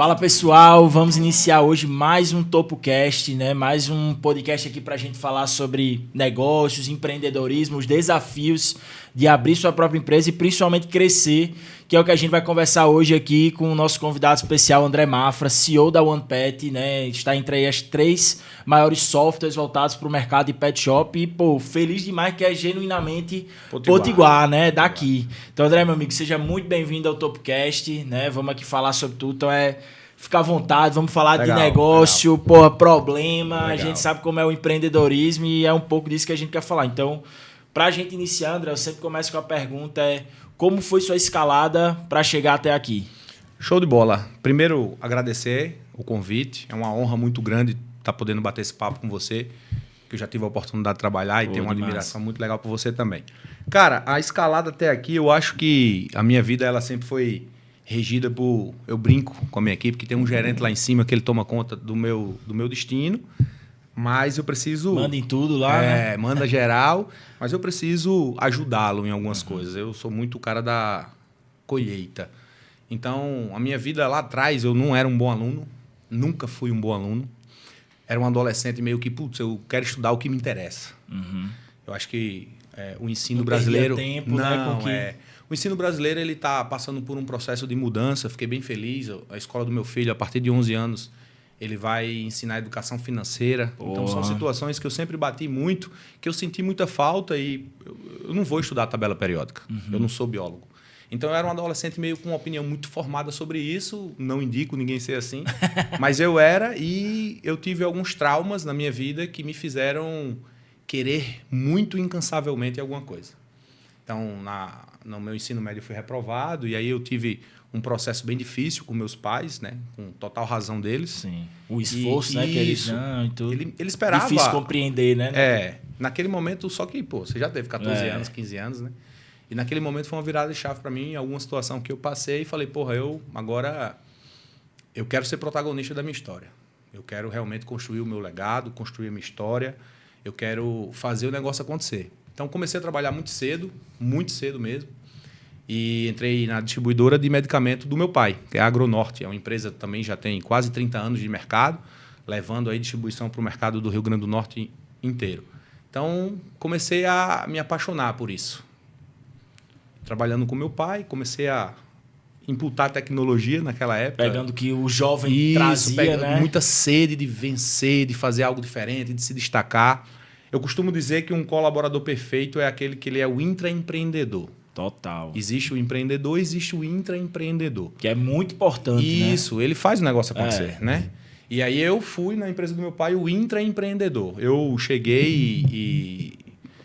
Fala pessoal, vamos iniciar hoje mais um TopoCast, né? Mais um podcast aqui para a gente falar sobre negócios, empreendedorismo, os desafios de abrir sua própria empresa e principalmente crescer, que é o que a gente vai conversar hoje aqui com o nosso convidado especial, André Mafra, CEO da OnePet, né? Está entre aí as 3 maiores softwares voltados para o mercado de pet shop e, pô, feliz demais que é genuinamente Potiguar, né? Daqui. Então, André, meu amigo, seja muito bem-vindo ao TopoCast, né? Vamos aqui falar sobre tudo, então fica à vontade, vamos falar de negócio, porra, problema, legal. A gente sabe como é o empreendedorismo e é um pouco disso que a gente quer falar. Então, para a gente iniciar, André, eu sempre começo com a pergunta, como foi sua escalada para chegar até aqui? Show de bola. Primeiro, agradecer o convite, é uma honra muito grande estar podendo bater esse papo com você, que eu já tive a oportunidade de trabalhar e tenho uma admiração muito legal por você também. Cara, a escalada até aqui, eu acho que a minha vida ela sempre foi regida por... Eu brinco com a minha equipe, que tem um gerente lá em cima que ele toma conta do meu destino, mas eu preciso... Manda em tudo lá, né? Manda geral, mas eu preciso ajudá-lo em algumas coisas. Eu sou muito o cara da colheita. Então, a minha vida lá atrás, eu não era um bom aluno, nunca fui um bom aluno. Era um adolescente meio que, putz, eu quero estudar o que me interessa. Uhum. Eu acho que o ensino brasileiro... Tempo, não, né, o ensino brasileiro ele está passando por um processo de mudança. Fiquei bem feliz. A escola do meu filho, a partir de 11 anos, ele vai ensinar educação financeira. Porra. Então, são situações que eu sempre bati muito, que eu senti muita falta e eu não vou estudar tabela periódica. Uhum. Eu não sou biólogo. Então, eu era um adolescente meio com uma opinião muito formada sobre isso. Não indico ninguém ser assim. Mas eu era e eu tive alguns traumas na minha vida que me fizeram querer muito incansavelmente alguma coisa. Então, no meu ensino médio eu fui reprovado e aí eu tive um processo bem difícil com meus pais, né? Com total razão deles. Sim. O esforço, né? Que eles dão e tudo. Ele esperava... Difícil compreender, né? Naquele momento, só que, pô, você já teve 14 anos, 15 anos, né? E naquele momento foi uma virada de chave para mim, alguma situação que eu passei e falei, porra, agora eu quero ser protagonista da minha história. Eu quero realmente construir o meu legado, construir a minha história. Eu quero fazer o negócio acontecer. Então, comecei a trabalhar muito cedo mesmo. E entrei na distribuidora de medicamento do meu pai, que é a Agronorte. É uma empresa que também já tem quase 30 anos de mercado, levando aí distribuição para o mercado do Rio Grande do Norte inteiro. Então, comecei a me apaixonar por isso. Trabalhando com meu pai, comecei a imputar tecnologia naquela época. Pegando que o jovem trazia, né? Muita sede de vencer, de fazer algo diferente, de se destacar. Eu costumo dizer que um colaborador perfeito é aquele que ele é o intraempreendedor. Total. Existe o empreendedor, existe o intraempreendedor. Que é muito importante, Isso, né? Ele faz o negócio acontecer, né? E aí eu fui na empresa do meu pai o intraempreendedor. Eu cheguei e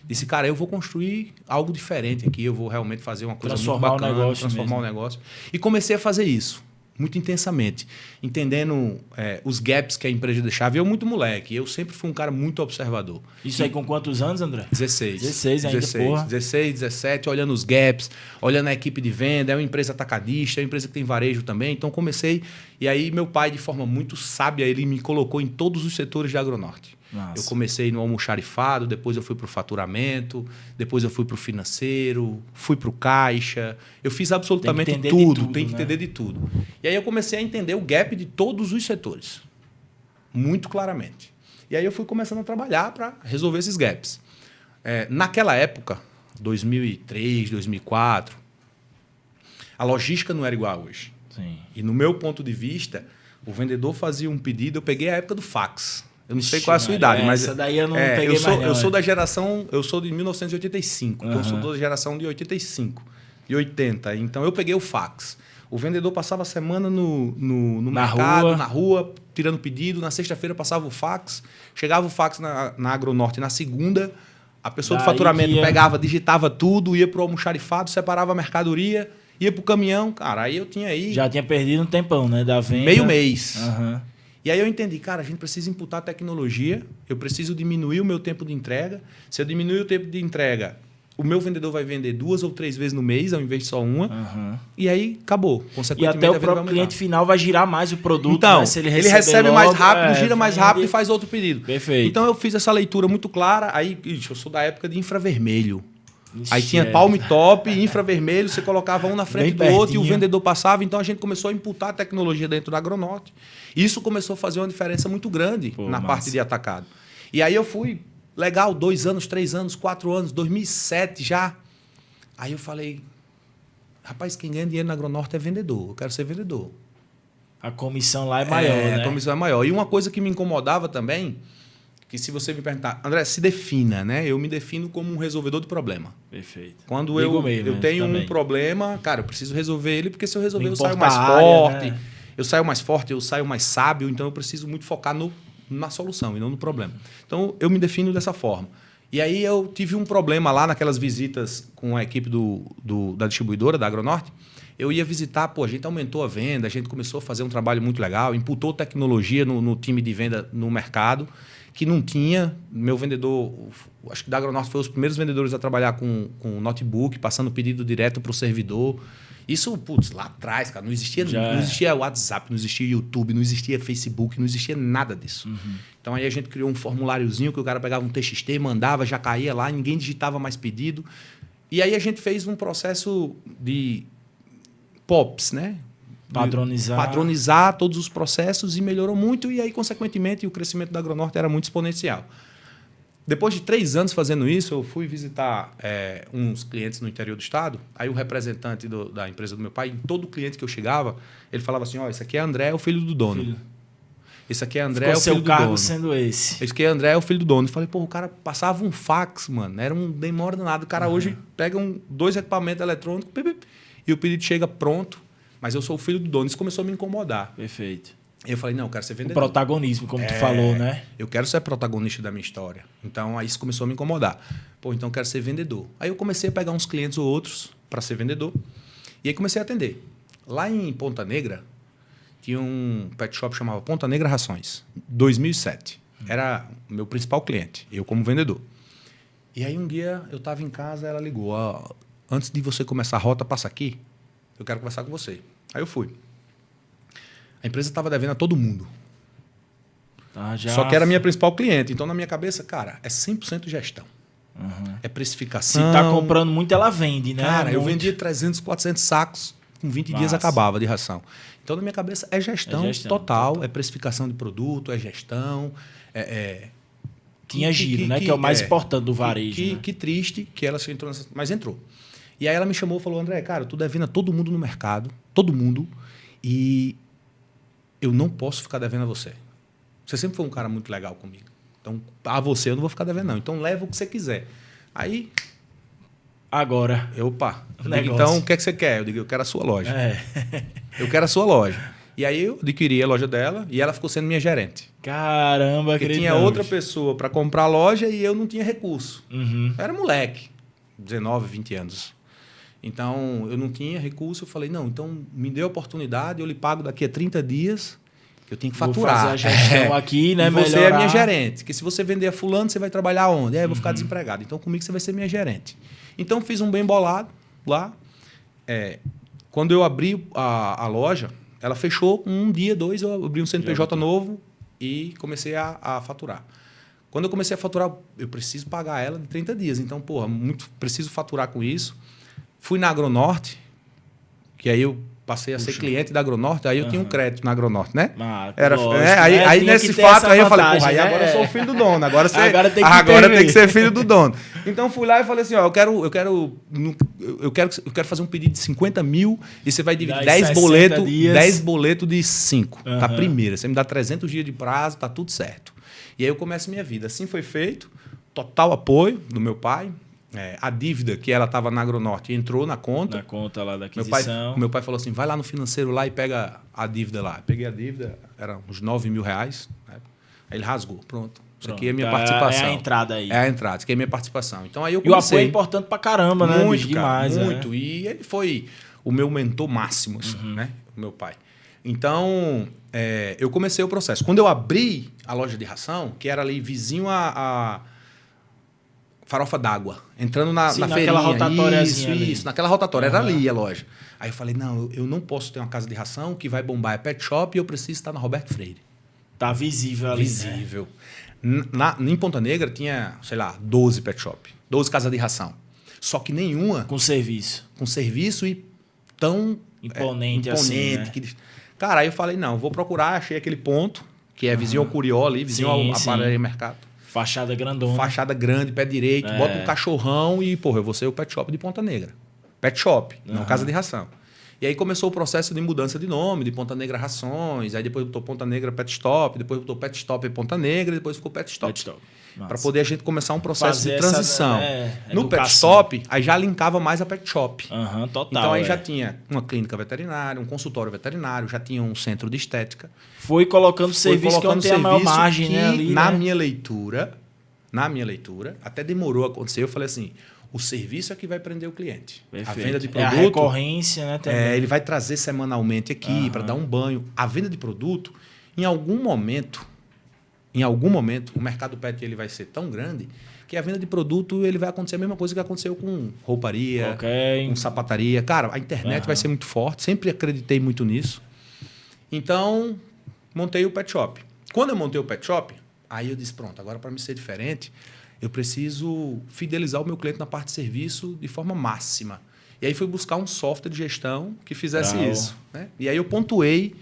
disse, cara, eu vou construir algo diferente aqui, eu vou realmente fazer uma coisa muito bacana, transformar o negócio. E comecei a fazer isso, muito intensamente, entendendo os gaps que a empresa deixava. Eu muito moleque, eu sempre fui um cara muito observador. Isso aí com quantos anos, André? 16. 16 ainda, porra. 16, 17, olhando os gaps, olhando a equipe de venda, é uma empresa atacadista, é uma empresa que tem varejo também. Então comecei, e aí meu pai, de forma muito sábia, ele me colocou em todos os setores da Agronorte. Nossa. Eu comecei no almoxarifado, depois eu fui para o faturamento, depois eu fui para o financeiro, fui para o caixa. Eu fiz absolutamente tudo. Tem que entender de tudo. E aí eu comecei a entender o gap de todos os setores, muito claramente. E aí eu fui começando a trabalhar para resolver esses gaps. Naquela época, 2003, 2004, a logística não era igual a hoje. Sim. E no meu ponto de vista, o vendedor fazia um pedido, eu peguei a época do fax. Eu não sei qual é a sua idade, mas... Essa daí eu não peguei mais não. Eu sou da geração... Eu sou de 1985. Então, eu sou da geração de 85, de 80. Então, eu peguei o fax. O vendedor passava a semana no mercado, na rua, tirando pedido. Na sexta-feira, passava o fax. Chegava o fax na Agronorte. Na segunda, a pessoa do faturamento pegava, digitava tudo, ia para o almoxarifado, separava a mercadoria, ia para o caminhão. Cara, aí eu tinha aí... Já tinha perdido um tempão, né? Da venda. Meio mês. Uhum. E aí eu entendi, cara, a gente precisa imputar tecnologia, eu preciso diminuir o meu tempo de entrega. Se eu diminuir o tempo de entrega, o meu vendedor vai vender 2 ou 3 vezes no mês, ao invés de só uma. Uhum. E aí, acabou. E até o próprio cliente final vai girar mais o produto. Então, né? Se ele recebe logo, mais rápido, gira mais rápido e faz outro pedido. Perfeito. Então, eu fiz essa leitura muito clara. Aí, eu sou da época de infravermelho. Aí tinha palm top, infravermelho, você colocava um na frente do outro e o vendedor passava. Então a gente começou a imputar a tecnologia dentro da Agronorte. Isso começou a fazer uma diferença muito grande na parte de atacado. E aí eu fui, legal, 2 anos, 3 anos, 4 anos, 2007 já. Aí eu falei, rapaz, quem ganha dinheiro na Agronorte é vendedor, eu quero ser vendedor. A comissão lá é maior, né? A comissão é maior. E uma coisa que me incomodava também, que se você me perguntar, André, se defina, né? Eu me defino como um resolvedor de problema. Perfeito. Quando eu tenho um problema, cara, eu preciso resolver ele, porque se eu resolver eu saio mais forte, né? Eu saio mais forte, eu saio mais sábio, então eu preciso muito focar na solução e não no problema. Então eu me defino dessa forma. E aí eu tive um problema lá naquelas visitas com a equipe da distribuidora, da Agronorte. Eu ia visitar, a gente aumentou a venda, a gente começou a fazer um trabalho muito legal, imputou tecnologia no time de venda no mercado, que não tinha. Meu vendedor, acho que da Agronorte foi os primeiros vendedores a trabalhar com notebook, passando pedido direto para o servidor. Isso, lá atrás, cara, não existia WhatsApp, não existia YouTube, não existia Facebook, não existia nada disso. Então aí a gente criou um formuláriozinho que o cara pegava um TXT, mandava, já caía lá, ninguém digitava mais pedido. E aí a gente fez um processo de POPs, né? Padronizar todos os processos e melhorou muito. E aí, consequentemente, o crescimento da Agronorte era muito exponencial. Depois de 3 anos fazendo isso, eu fui visitar uns clientes no interior do estado. Aí o representante da empresa do meu pai, em todo cliente que eu chegava, ele falava assim, esse aqui é André, é o filho do dono. Esse aqui é André, é o filho do dono. Ficou seu cargo sendo esse. Esse aqui é André, é o filho do dono. Eu falei, o cara passava um fax, mano. Era um demora danado. O cara hoje pega 2 equipamentos eletrônicos e o pedido chega pronto. Mas eu sou o filho do dono. Isso começou a me incomodar. Perfeito. Eu falei, não, eu quero ser vendedor. O protagonismo, como tu falou, né? Eu quero ser protagonista da minha história. Então, aí isso começou a me incomodar. Então eu quero ser vendedor. Aí eu comecei a pegar uns clientes ou outros para ser vendedor. E aí comecei a atender. Lá em Ponta Negra, tinha um pet shop chamado Ponta Negra Rações. 2007. Era o meu principal cliente, eu como vendedor. E aí um dia eu estava em casa, ela ligou. Antes de você começar a rota, passa aqui. Eu quero conversar com você. Aí eu fui. A empresa estava devendo a todo mundo. Só que era a minha principal cliente. Então, na minha cabeça, cara, é 100% gestão. É precificação. Se está comprando muito, ela vende, né? Cara, eu vendia 300, 400 sacos. Com 20 dias acabava de ração. Então, na minha cabeça, é gestão total. É precificação de produto, é gestão. Tinha giro, né? Que é o mais importante do varejo. Que triste que ela se entrou nessa... Mas entrou. E aí ela me chamou e falou, André, cara, tu devendo a todo mundo no mercado. Todo mundo. E eu não posso ficar devendo a você. Você sempre foi um cara muito legal comigo. Então, a você eu não vou ficar devendo, não. Então, leva o que você quiser. Aí... Agora. Então, o que é que você quer? Eu digo, eu quero a sua loja. Eu quero a sua loja. E aí, eu adquiri a loja dela e ela ficou sendo minha gerente. Caramba, porque tinha outra pessoa para comprar a loja e eu não tinha recurso. Eu era moleque. 19, 20 anos. Então, eu não tinha recurso. Eu falei, não, então me dê a oportunidade, eu lhe pago daqui a 30 dias... Eu tenho que faturar. Vou fazer a gestão aqui, né? E você é minha gerente. Porque se você vender a fulano, você vai trabalhar onde? Eu vou ficar desempregado. Então, comigo você vai ser minha gerente. Então, fiz um bem bolado lá. Quando eu abri a loja, ela fechou um dia, 2, eu abri um CNPJ novo e comecei a faturar. Quando eu comecei a faturar, eu preciso pagar ela de 30 dias. Então, preciso faturar com isso. Fui na Agronorte, que aí eu passei a ser cliente da Agronorte, aí eu tinha um crédito na Agronorte, né? Aí nesse fato aí eu falei, aí agora eu sou o filho do dono, agora tem que ser filho do dono. Então fui lá e falei assim, eu quero fazer um pedido de 50 mil e você vai dividir 10 boletos de 5. Tá primeira, você me dá 300 dias de prazo, tá tudo certo. E aí eu começo minha vida. Assim foi feito, total apoio do meu pai. A dívida que ela estava na Agronorte entrou na conta. Na conta lá da aquisição. Meu pai falou assim, vai lá no financeiro lá e pega a dívida lá. Peguei a dívida, era uns 9 mil reais. Né? Aí ele rasgou, pronto. Isso aqui é a minha participação. É a entrada aí. É a entrada, isso aqui é a minha participação. Então, aí eu comecei. E o apoio é importante pra caramba, né? Muito, demais. Muito. E ele foi o meu mentor máximo, assim, né? O meu pai. Então, eu comecei o processo. Quando eu abri a loja de ração, que era ali vizinho a Farofa d'Água, entrando na feirinha. Naquela rotatóriazinha Isso, naquela rotatória. Era ali a loja. Aí eu falei, não, eu não posso ter uma casa de ração que vai bombar, é pet shop e eu preciso estar na Roberto Freire. Tá visível ali. Visível. Em Ponta Negra tinha, sei lá, 12 pet shop, 12 casas de ração. só que nenhuma Com serviço. com serviço e tão Imponente assim, né? Cara, aí eu falei, não, vou procurar, achei aquele ponto, que é vizinho ao Curió ali, vizinho ao Aparelho Mercado. Fachada grandona. Fachada grande, pé direito, bota um cachorrão e, porra, eu vou ser o pet shop de Ponta Negra. Pet shop, não casa de ração. E aí começou o processo de mudança de nome, de Ponta Negra Rações, aí depois botou Ponta Negra Pet Stop, depois botou Pet Stop e Ponta Negra, e depois ficou Pet Stop. Pet Stop. Para poder a gente começar um processo Fazer de transição. No educação. Pet Stop, aí já linkava mais a Pet Shop. Total. Então aí já tinha uma clínica veterinária, um consultório veterinário, já tinha um centro de estética. Foi colocando serviço que eu tenho a maior margem, né? Ali, na minha leitura, até demorou a acontecer, eu falei assim, o serviço é que vai prender o cliente. Perfeito. A venda de produto... É a recorrência, né? Também. Ele vai trazer semanalmente aqui para dar um banho. A venda de produto, em algum momento, o mercado pet ele vai ser tão grande que a venda de produto ele vai acontecer a mesma coisa que aconteceu com rouparia, com sapataria. Cara, a internet vai ser muito forte. Sempre acreditei muito nisso. Então, montei o pet shop. Quando eu montei o pet shop, aí eu disse, pronto, agora para me ser diferente, eu preciso fidelizar o meu cliente na parte de serviço de forma máxima. E aí fui buscar um software de gestão que fizesse isso. Né? E aí eu pontuei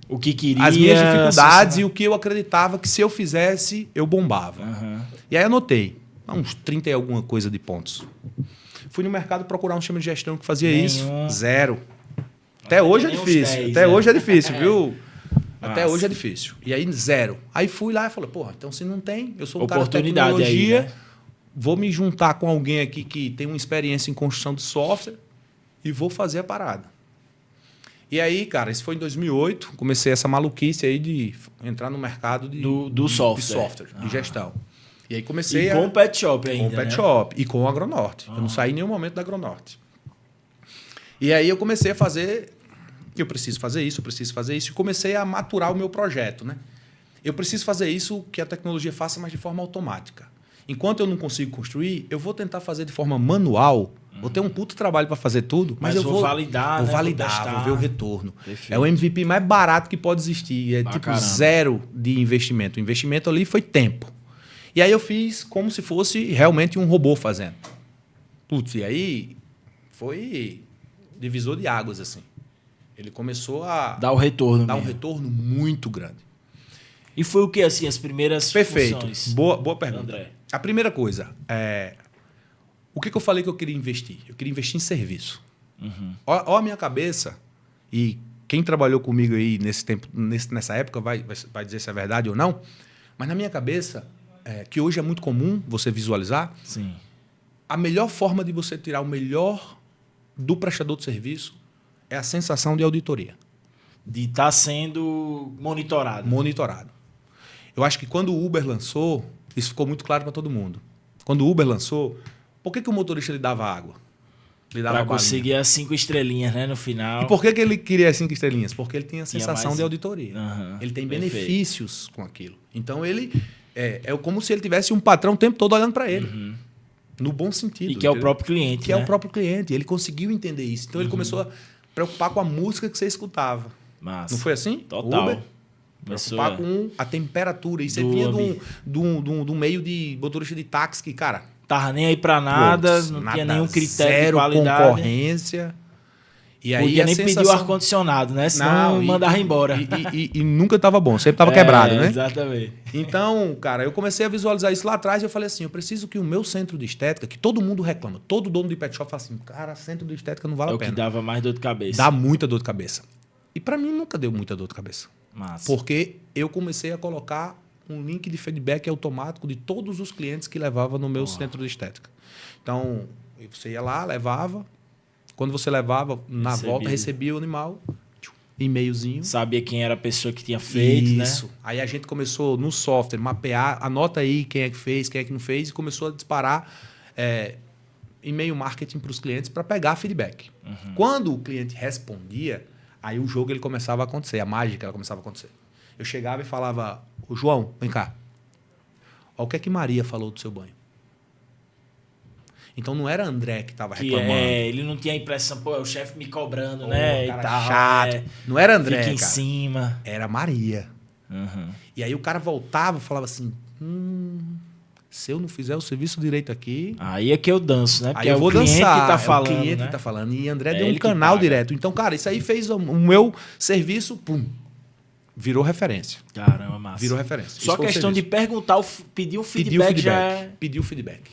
o que queria, as minhas dificuldades e o que eu acreditava que se eu fizesse, eu bombava. E aí anotei uns 30 e alguma coisa de pontos. Fui no mercado procurar um sistema de gestão que fazia isso. Zero. Até hoje é difícil. Até hoje é difícil, viu? Até hoje é difícil. E aí, zero. Aí fui lá e falei, porra, então se não tem, eu sou um cara de tecnologia, aí, né? Vou me juntar com alguém aqui que tem uma experiência em construção de software e vou fazer a parada. E aí, cara, isso foi em 2008, comecei essa maluquice aí de entrar no mercado do software, de gestão. E aí comecei com o Pet Shop ainda, com o Pet Shop e com o Agronorte. Eu não saí em nenhum momento da Agronorte. E aí eu comecei a fazer... Eu preciso fazer isso, e comecei a maturar o meu projeto, né? Eu preciso fazer isso que a tecnologia faça, mas de forma automática. Enquanto eu não consigo construir, eu vou tentar fazer de forma manual. Vou ter um puto trabalho para fazer tudo, mas eu vou validar, vou ver o retorno. Perfeito. É o MVP mais barato que pode existir. É tipo zero de investimento. O investimento ali foi tempo. E aí eu fiz como se fosse realmente um robô fazendo. Putz, e aí foi divisor de águas, assim. Ele começou a dar o retorno. Um retorno muito grande. E foi o que, assim, as primeiras funções? Boa pergunta. André. A primeira coisa, o que eu falei que eu queria investir? Eu queria investir em serviço. Ó a minha cabeça, e quem trabalhou comigo aí nesse tempo, nessa época vai dizer se é verdade ou não, mas na minha cabeça, que hoje é muito comum você visualizar, sim, a melhor forma de você tirar o melhor do prestador de serviço é a sensação de auditoria. De estar sendo monitorado. Eu acho que quando o Uber lançou, isso ficou muito claro para todo mundo. Quando o Uber lançou, por que o motorista lhe dava água? Lhe dava para conseguir as 5 estrelinhas, né, no final. E por que ele queria as 5 estrelinhas? Porque ele tinha a sensação de auditoria. Ele tem benefícios com aquilo. Então, ele é como se ele tivesse um patrão o tempo todo olhando para ele. No bom sentido. E que é o próprio cliente. Que é o próprio cliente. Ele conseguiu entender isso. Então, ele começou a preocupar com a música que você escutava. Massa. Não foi assim? Total. Uber, preocupar com a temperatura. E você vinha de um meio de motorista de táxi que, cara... Tava nem aí pra nada, tinha nenhum critério de qualidade. Concorrência. E aí podia nem pedir o ar-condicionado, né? Senão mandava embora. E nunca estava bom, sempre estava quebrado, né? Exatamente. Então, cara, eu comecei a visualizar isso lá atrás e eu falei assim, eu preciso que o meu centro de estética, que todo mundo reclama, todo dono de pet shop fala assim, cara, centro de estética não vale a pena. É o que dava mais dor de cabeça. Dá muita dor de cabeça. E para mim nunca deu muita dor de cabeça. Massa. Porque eu comecei a colocar um link de feedback automático de todos os clientes que levava no meu centro de estética. Então, você ia lá, levava. Quando você levava, na volta, recebia o animal, e-mailzinho. Sabia quem era a pessoa que tinha feito, Isso. Né? Aí a gente começou no software, mapear, anota aí quem é que fez, quem é que não fez, e começou a disparar e-mail marketing para os clientes para pegar feedback. Quando o cliente respondia, aí o jogo ele começava a acontecer, a mágica ela começava a acontecer. Eu chegava e falava, ô João, vem cá. Olha o que é que Maria falou do seu banho. Então não era André que estava reclamando. Ele não tinha a impressão, pô, é o chefe me cobrando, né? Cara e tal, chato. Não era André, fica em cara. cima. Era Maria. E aí o cara voltava e falava assim, Se eu não fizer o serviço direito aqui... Aí é que eu danço, né? Porque aí eu vou o cliente dançar, que tá falando, é o cliente né? que tá falando. E André É deu um ele que canal paga. direto. Então, cara, isso aí fez o meu serviço, pum, virou referência. Caramba, massa. Virou referência. Só Isso foi o questão de serviço. perguntar, pedir o feedback, já é... Pedir o feedback.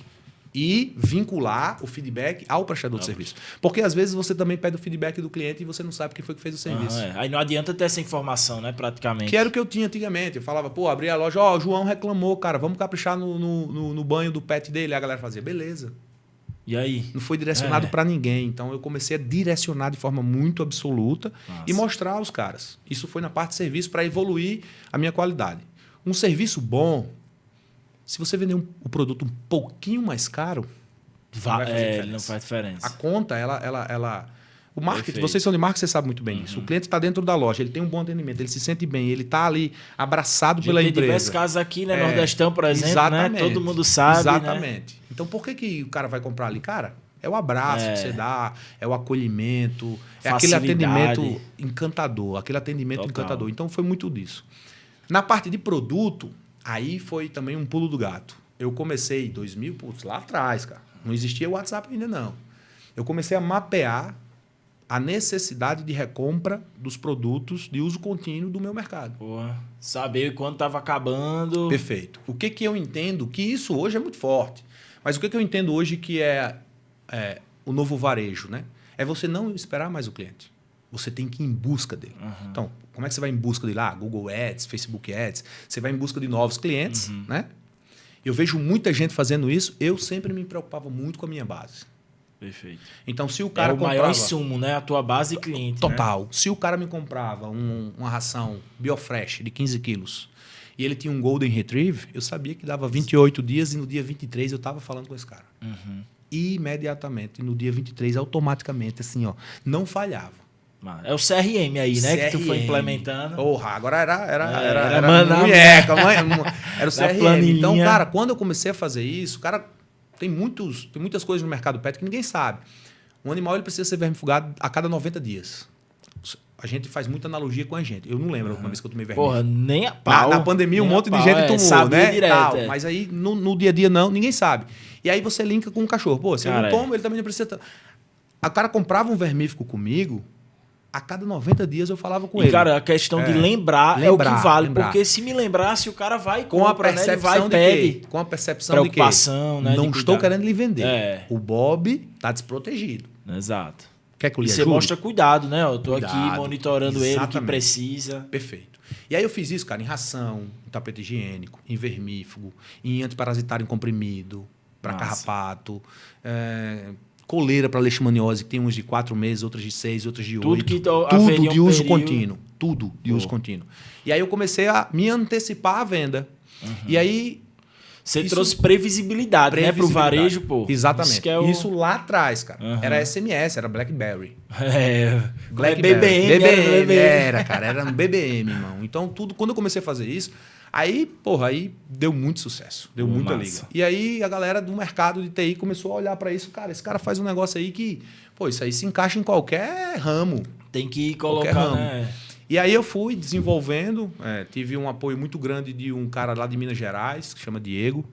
E vincular o feedback ao prestador de serviço. Porque às vezes você também pede o feedback do cliente e você não sabe quem foi que fez o serviço. Aí não adianta ter essa informação, né? Praticamente. Que era o que eu tinha antigamente. Eu falava, pô, abri a loja, ó, o João reclamou, cara, vamos caprichar no banho do pet dele. Aí a galera fazia, beleza. E aí? Não foi direcionado para ninguém. Então eu comecei a direcionar de forma muito absoluta e mostrar aos caras. Isso foi na parte de serviço para evoluir a minha qualidade. Um serviço bom, se você vender o produto um pouquinho mais caro, não faz diferença. A conta, o marketing, Perfeito. vocês são de marketing, vocês sabem muito bem disso. O cliente está dentro da loja, ele tem um bom atendimento, ele se sente bem, ele está ali abraçado pela empresa. Tem diversos casos aqui, né? Nordestão, por exemplo, exatamente, né? Todo mundo sabe, exatamente. Né? Então, por que o cara vai comprar ali? Cara, é o abraço que você dá, é o acolhimento, é aquele atendimento encantador, encantador. Então, foi muito disso. Na parte de produto, aí foi também um pulo do gato. Eu comecei em 2000, lá atrás, cara. Não existia o WhatsApp ainda, não. Eu comecei a mapear a necessidade de recompra dos produtos de uso contínuo do meu mercado. Porra, saber quando estava acabando. Perfeito. O que eu entendo? Que isso hoje é muito forte. Mas o que eu entendo hoje que é o novo varejo, né? É você não esperar mais o cliente. Você tem que ir em busca dele. Então, como é que você vai em busca dele? Google Ads, Facebook Ads. Você vai em busca de novos clientes, né? Eu vejo muita gente fazendo isso. Eu sempre me preocupava muito com a minha base. Perfeito. Então, se o cara comprava... maior insumo, né? A tua base de cliente. Total. Né? Se o cara me comprava uma ração Biofresh de 15 quilos e ele tinha um Golden Retriever, eu sabia que dava 28 dias e no dia 23 eu estava falando com esse cara. Imediatamente, no dia 23, automaticamente, assim, ó, não falhava. É o CRM aí, né? Que tu foi implementando. Porra, agora era munheca, era o CRM. Então, cara, quando eu comecei a fazer isso, cara, tem muitas coisas no mercado pet que ninguém sabe. Um animal ele precisa ser vermifugado a cada 90 dias. A gente faz muita analogia com a gente. Eu não lembro a última vez que eu tomei vermífugo. Porra, nem a pau. Na pandemia, um monte de gente tomou, né? Direto, Tal. Mas aí, no dia a dia, não, ninguém sabe. E aí você linka com o cachorro. Pô, se eu não tomo, ele também não precisa... O cara comprava um vermífugo comigo, a cada 90 dias eu falava com ele. Cara, a questão de lembrar é o que vale. Porque se me lembrasse, o cara vai e compra, né? Ele vai e pede. Com a percepção de que né? Não estou querendo lhe vender. O Bob está desprotegido. Exato. Quer que eu lhe ajude? Você mostra cuidado, né? Eu tô aqui monitorando ele, o que precisa. Perfeito. E aí eu fiz isso, cara, em ração, em tapete higiênico, em vermífugo, em antiparasitário em comprimido, para carrapato, coleira para leishmaniose, que tem uns de 4 meses, outras de 6, outras de 8. Tudo de uso contínuo. Tudo de uso contínuo. E aí eu comecei a me antecipar à venda. E aí... Você trouxe previsibilidade, né? Pro varejo, pô. Exatamente. Isso lá atrás, cara. Era SMS, era BlackBerry. BBM. Era, cara. Era um BBM, irmão. Então, quando eu comecei a fazer isso, aí deu muito sucesso. Deu muita liga. E aí, a galera do mercado de TI começou a olhar para isso. Cara, esse cara faz um negócio aí que... Pô, isso aí se encaixa em qualquer ramo. Tem que colocar, né? E aí eu fui desenvolvendo, tive um apoio muito grande de um cara lá de Minas Gerais, que chama Diego.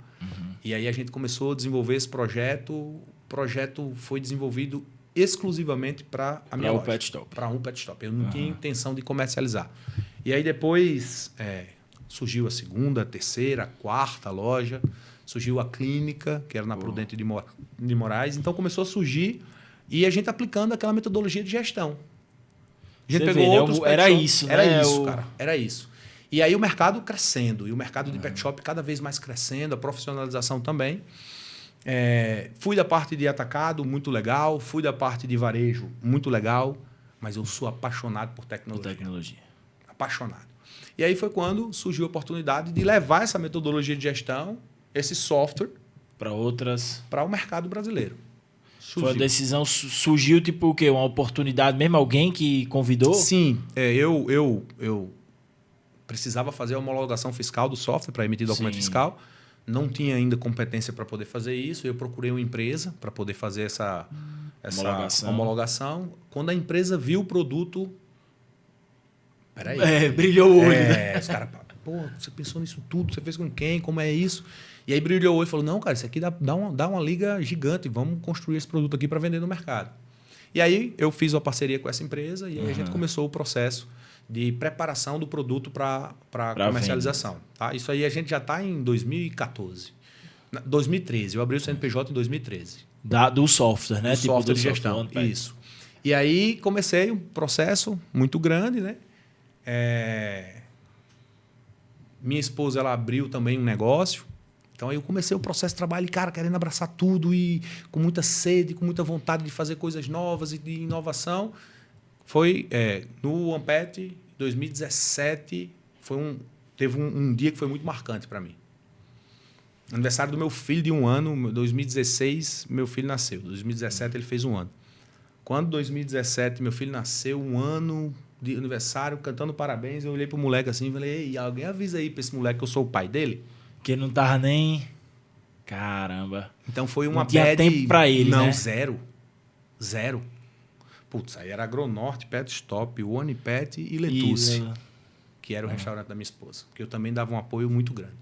E aí a gente começou a desenvolver esse projeto. O projeto foi desenvolvido exclusivamente para a minha loja. Para um pet stop. Eu não tinha intenção de comercializar. E aí depois surgiu a segunda, a terceira, a quarta loja. Surgiu a clínica, que era na Prudente de Moraes. Então começou a surgir e a gente aplicando aquela metodologia de gestão. A gente pegou outros pet Era shops. isso, né? Era isso, cara. Era isso. E aí o mercado crescendo. E o mercado de pet shop cada vez mais crescendo. A profissionalização também. Fui da parte de atacado, muito legal. Fui da parte de varejo, muito legal. Mas eu sou apaixonado por tecnologia. Apaixonado. E aí foi quando surgiu a oportunidade de levar essa metodologia de gestão, esse software... Para o mercado brasileiro. Foi a decisão, surgiu tipo o quê? Uma oportunidade mesmo? Alguém que convidou? Sim. Eu precisava fazer a homologação fiscal do software para emitir documento fiscal. Não tinha ainda competência para poder fazer isso. Eu procurei uma empresa para poder fazer essa homologação. Quando a empresa viu o produto... Peraí. Brilhou o olho. Os caras... pô, você pensou nisso tudo, você fez com quem, como é isso? E aí brilhou o olho e falou, não, cara, isso aqui dá uma liga gigante, vamos construir esse produto aqui para vender no mercado. E aí eu fiz uma parceria com essa empresa e aí a gente começou o processo de preparação do produto para comercialização. Tá? Isso aí a gente já está em 2014. 2013, eu abri o CNPJ em 2013. Do software, né? Do software de gestão, isso. E aí comecei um processo muito grande, né? Minha esposa, ela abriu também um negócio. Então, aí eu comecei o processo de trabalho, cara, querendo abraçar tudo e com muita sede, com muita vontade de fazer coisas novas e de inovação. Foi no Ampet, 2017, teve um dia que foi muito marcante para mim. Aniversário do meu filho de 1 ano, 2016, meu filho nasceu. 2017, ele fez 1 ano. Quando 2017, meu filho nasceu, 1 ano de aniversário, cantando parabéns, eu olhei pro moleque assim e falei, ei, alguém avisa aí para esse moleque que eu sou o pai dele? Que não tava nem... Caramba. Então foi uma não tinha tempo pra ele, não, né? Zero. Putz, aí era Agronorte, Pet Stop, One Pet e Letuce, que era o restaurante da minha esposa. Que eu também dava um apoio muito grande.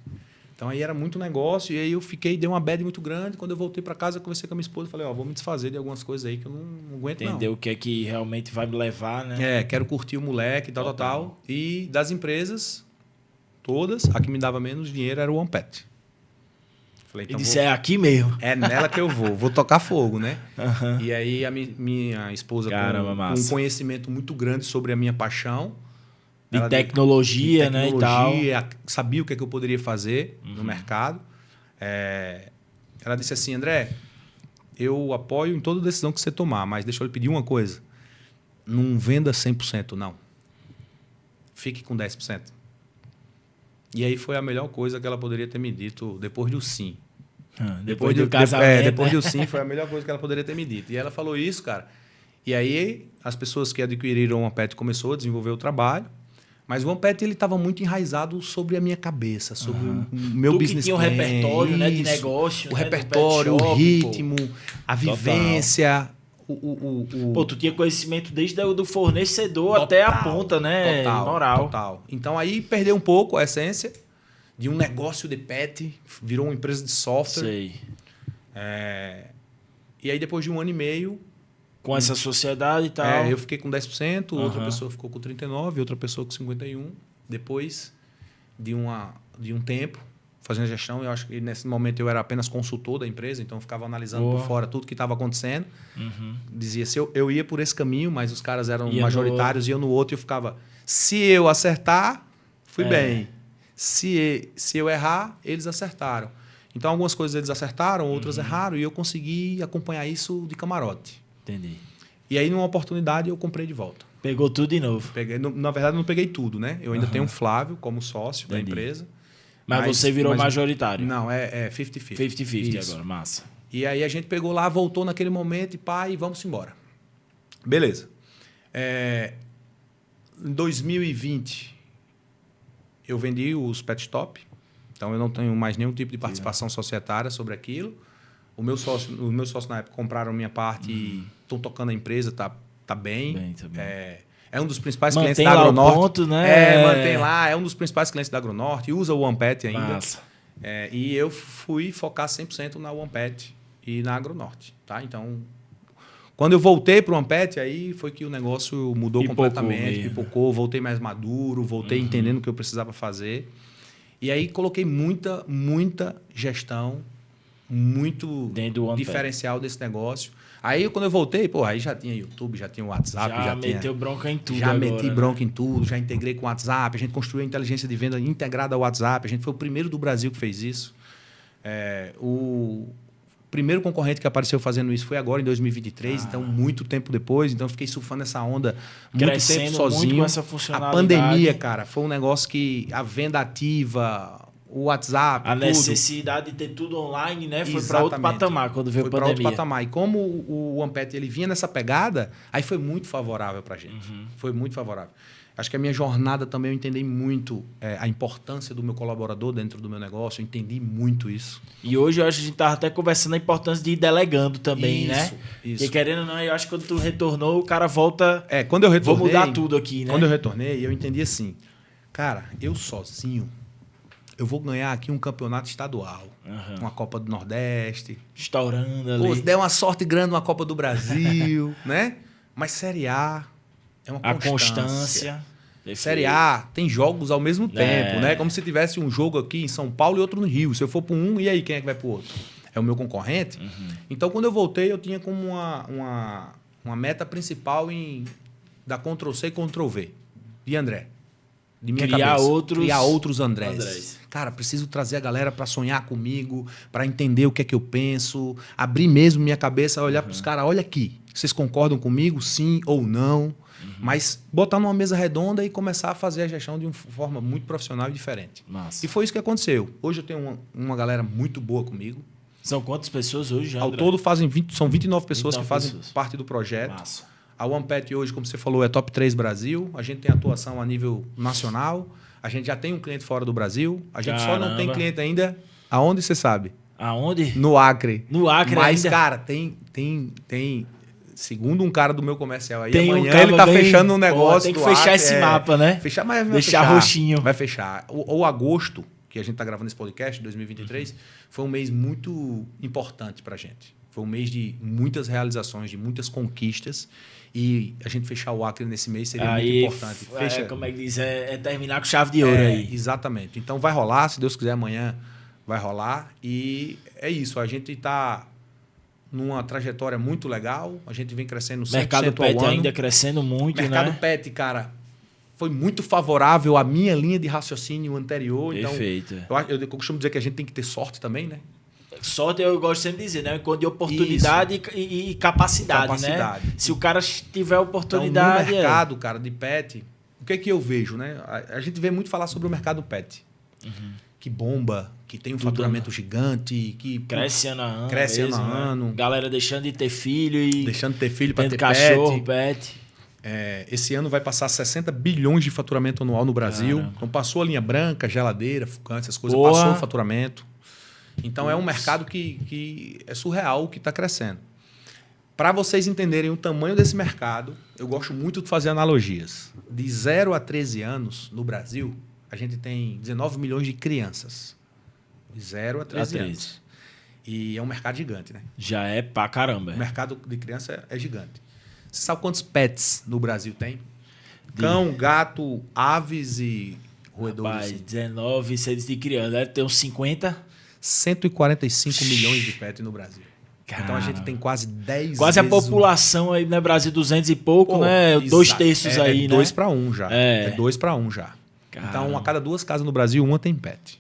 Então aí era muito negócio e aí eu dei uma bad muito grande. Quando eu voltei para casa, eu conversei com a minha esposa e falei, vou me desfazer de algumas coisas aí que eu não aguento não. Entendeu o que é que realmente vai me levar, né? Quero curtir o moleque, tal. E das empresas... Todas, a que me dava menos dinheiro era o One Pet. Falei, então é aqui mesmo. É nela que eu vou tocar fogo, né? E aí a minha esposa, com um conhecimento muito grande sobre a minha paixão. De tecnologia, né? E tal. Sabia o que eu poderia fazer no mercado. Ela disse assim, André, eu apoio em toda decisão que você tomar, mas deixa eu lhe pedir uma coisa. Não venda 100%, não. Fique com 10%. E aí foi a melhor coisa que ela poderia ter me dito depois do sim. Depois do casamento. Depois do sim foi a melhor coisa que ela poderia ter me dito. E ela falou isso, cara. E aí as pessoas que adquiriram o Ampet começou a desenvolver o trabalho. Mas o Ampet ele estava muito enraizado sobre a minha cabeça, sobre o meu business plan. Tu que tinha um repertório, né, de negócio. O repertório, o ritmo, a vivência... Pô, tu tinha conhecimento desde do fornecedor até a ponta, né? Total. Então aí perdeu um pouco a essência de um negócio de pet, virou uma empresa de software. Sei. E aí depois de 1 ano e meio... Com essa sociedade e tal. Eu fiquei com 10%, outra pessoa ficou com 39%, outra pessoa com 51%. Depois de um tempo fazendo gestão, eu acho que nesse momento eu era apenas consultor da empresa, então eu ficava analisando por fora tudo que estava acontecendo. Dizia se eu ia por esse caminho, mas os caras eram majoritários, iam no outro e eu ficava... Se eu acertar, fui bem. Se eu errar, eles acertaram. Então, algumas coisas eles acertaram, outras erraram, e eu consegui acompanhar isso de camarote. Entendi. E aí, numa oportunidade, eu comprei de volta. Pegou tudo de novo? Na verdade, não peguei tudo, né? Eu ainda tenho o Flávio como sócio da empresa. Mas você virou majoritário? Não, é 50-50. 50-50 agora, massa. E aí a gente pegou lá, voltou naquele momento e vamos embora. Beleza. Em 2020, eu vendi os Pet Stop. Então, eu não tenho mais nenhum tipo de participação societária sobre aquilo. Os meus sócios na época compraram minha parte e estão tocando a empresa, tá bem. Tá bem. É um dos principais clientes da Agronorte. Ponto, né? Mantém lá. É um dos principais clientes da Agronorte. Usa o One Pet ainda. Massa. E eu fui focar 100% na One Pet e na Agronorte. Tá? Então, quando eu voltei para o One Pet, aí foi que o negócio mudou completamente. Pipocou, voltei mais maduro, voltei entendendo o que eu precisava fazer. E aí coloquei muita gestão, muito diferencial desse negócio. Aí, quando eu voltei, aí já tinha YouTube, já tinha WhatsApp. Já meteu bronca em tudo. Já meti bronca em tudo, já integrei com o WhatsApp. A gente construiu a inteligência de venda integrada ao WhatsApp. A gente foi o primeiro do Brasil que fez isso. O primeiro concorrente que apareceu fazendo isso foi agora, em 2023. Então, muito tempo depois. Então, eu fiquei surfando essa onda muito tempo sozinho. Muito com essa funcionalidade. A pandemia, cara, foi um negócio que a venda ativa... O WhatsApp, a necessidade de ter tudo online, né? Foi para outro patamar quando veio a pandemia. Foi para outro patamar. E como o One Pet ele vinha nessa pegada, aí foi muito favorável para a gente. Foi muito favorável. Acho que a minha jornada também eu entendi muito a importância do meu colaborador dentro do meu negócio. Eu entendi muito isso. E hoje eu acho que a gente estava até conversando a importância de ir delegando também, isso, né? Isso. Porque querendo ou não, eu acho que quando tu retornou, o cara volta... Quando eu retornei... Vou mudar tudo aqui, né? Quando eu retornei, eu entendi assim... Cara, eu sozinho, eu vou ganhar aqui um campeonato estadual. Uma Copa do Nordeste. Estourando ali. Pô, se der uma sorte grande, uma Copa do Brasil, né? Mas Série A é uma constância. A constância. Série A tem jogos ao mesmo tempo, né? Como se tivesse um jogo aqui em São Paulo e outro no Rio. Se eu for para um, e aí quem é que vai para o outro? É o meu concorrente? Então, quando eu voltei, eu tinha como uma meta principal em dar Ctrl+C e Ctrl+V de André. De minha Criar cabeça. Criar outros Andrés. Cara, preciso trazer a galera para sonhar comigo, para entender o que é que eu penso, abrir mesmo minha cabeça, olhar para os caras, olha aqui, vocês concordam comigo, sim ou não? Mas botar numa mesa redonda e começar a fazer a gestão de uma forma muito profissional e diferente. Massa. E foi isso que aconteceu. Hoje eu tenho uma galera muito boa comigo. São quantas pessoas hoje já, Ao André? todo são 29 pessoas que fazem parte do projeto. Massa. A OnePet hoje, como você falou, é top 3 Brasil. A gente tem atuação a nível nacional. A gente já tem um cliente fora do Brasil. A gente só não tem cliente ainda. Aonde você sabe? Aonde? No Acre. No Acre Mas, ainda? cara, tem... Segundo um cara do meu comercial aí, Tem amanhã um ele tá fechando um negócio. Tem que fechar Acre, esse mapa, né? Fechar, mas vai deixar fechar, roxinho. Vai fechar. O agosto, que a gente tá gravando esse podcast, 2023, foi um mês muito importante pra gente. Foi um mês de muitas realizações, de muitas conquistas. E a gente fechar o Acre nesse mês seria muito importante. Fecha... como é que diz? É terminar com chave de ouro aí. Exatamente. Então vai rolar, se Deus quiser, amanhã vai rolar. E é isso. A gente está numa trajetória muito legal. A gente vem crescendo 100% Mercado pet ainda crescendo muito, Mercado né? pet, cara, foi muito favorável à minha linha de raciocínio anterior. Perfeito. Então, eu costumo dizer que a gente tem que ter sorte também, né? Sorte eu gosto sempre de dizer, né? Quando de oportunidade e capacidade, né? Se o cara tiver oportunidade... Então, no mercado, cara, de pet, o que é que eu vejo, né? A gente vê muito falar sobre o mercado pet. Que bomba, que tem um faturamento gigante, que... Cresce ano a ano. Cresce mesmo, ano a ano. Né? Galera deixando de ter filho e... Deixando de ter filho para ter cachorro, pet. Esse ano vai passar 60 bilhões de faturamento anual no Brasil. Caramba. Então passou a linha branca, geladeira, focante, essas coisas. Passou o faturamento. Então, é um mercado que é surreal, que está crescendo. Para vocês entenderem o tamanho desse mercado, eu gosto muito de fazer analogias. De 0 a 13 anos, no Brasil, a gente tem 19 milhões de crianças. De 0 a 13 anos. E é um mercado gigante, né? Já é pra caramba. O mercado de criança é gigante. Você sabe quantos pets no Brasil tem? Cão, gato, aves e roedores. Rapaz, 19 seres de criança. Deve ter uns 50... 145 milhões de pets no Brasil. Caramba. Então a gente tem quase 10 quase vezes... a população aí, né? Brasil 200 e pouco, né? 2/3 aí, né? 2 para 1 já. É 2 para 1 já. Caramba. Então, a cada 2 casas no Brasil, uma tem pet.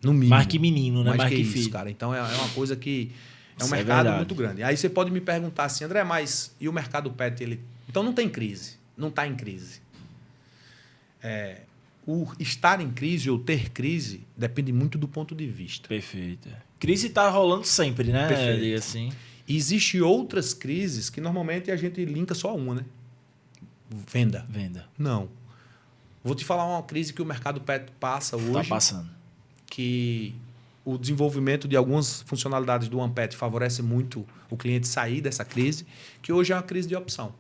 No mínimo. Mais que menino, né? Mais que isso, filho. cara. Então, é uma coisa que... É um mercado muito grande. Aí você pode me perguntar assim, André, mas e o mercado pet? Então, não tem crise. Não está em crise. O estar em crise ou ter crise depende muito do ponto de vista. Perfeito. Crise está rolando sempre, né? Perfeito. Assim. Existem outras crises que normalmente a gente linka só uma, né? Venda. Não. Vou te falar uma crise que o mercado pet passa hoje. Está passando. Que o desenvolvimento de algumas funcionalidades do OnePet favorece muito o cliente sair dessa crise, que hoje é uma crise de opção.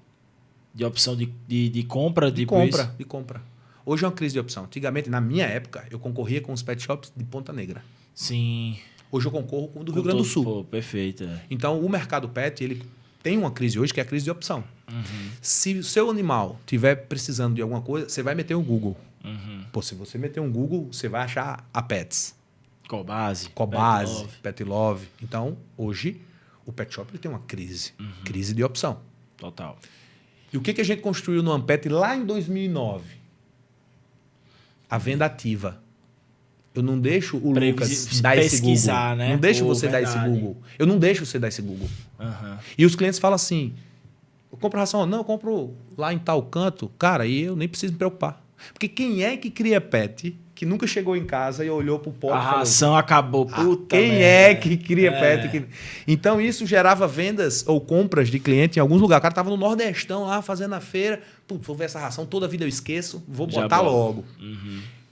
De opção de compra? De compra. Hoje é uma crise de opção. Antigamente, na minha época, eu concorria com os pet shops de Ponta Negra. Sim. Hoje eu concorro com o do Rio Grande do Sul. Pô, perfeito. Então, o mercado pet, ele tem uma crise hoje que é a crise de opção. Se o seu animal estiver precisando de alguma coisa, você vai meter um Google. Pô, se você meter um Google, você vai achar a Pets. Cobase, Pet Love. Então, hoje, o pet shop ele tem uma crise. Crise de opção. Total. E o que a gente construiu no Ampet lá em 2009? A venda ativa. Eu não deixo o Lucas dar esse Google. Né? Não deixo você dar esse Google. Eu não deixo você dar esse Google. E os clientes falam assim, eu compro ração? Não, eu compro lá em tal canto. Cara, aí eu nem preciso me preocupar. Porque quem é que cria pet que nunca chegou em casa e olhou pro pote? A ração acabou. Puta quem é que cria pet? Então, isso gerava vendas ou compras de cliente em alguns lugares. O cara estava no Nordestão lá, fazendo a feira. Putz, vou ver essa ração, toda a vida eu esqueço, vou botar logo.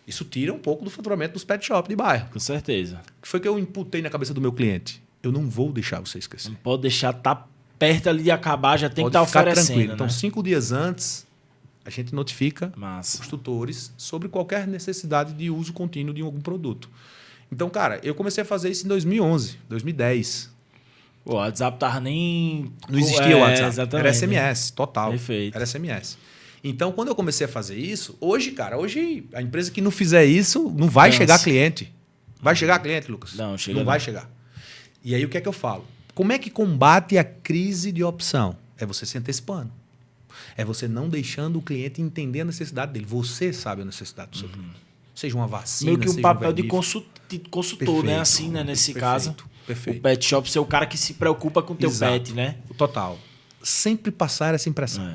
Isso tira um pouco do faturamento dos pet shop de bairro. Com certeza. O que foi que eu imputei na cabeça do meu cliente? Eu não vou deixar você esquecer. Não pode deixar, tá perto ali de acabar, já tem que estar oferecendo. Tranquilo. Então, 5 dias antes, A gente notifica Massa. os tutores sobre qualquer necessidade de uso contínuo de algum produto. Então, cara, eu comecei a fazer isso em 2011, 2010. O WhatsApp tava nem... Não existia o WhatsApp. Exatamente, Era SMS, total. Perfeito. Era SMS. Então, quando eu comecei a fazer isso, hoje, cara, a empresa que não fizer isso, não vai chegar cliente. Vai chegar cliente, Lucas? Não, chega não vai chegar. E aí, o que é que eu falo? Como é que combate a crise de opção? É você se antecipando. É você não deixando o cliente entender a necessidade dele. Você sabe a necessidade do seu cliente. Seja uma vacina, meio que um seja papel um de consultor, né? Assim, né? Nesse caso. Perfeito. O pet shop ser o cara que se preocupa com o teu pet, né? Total. Sempre passar essa impressão.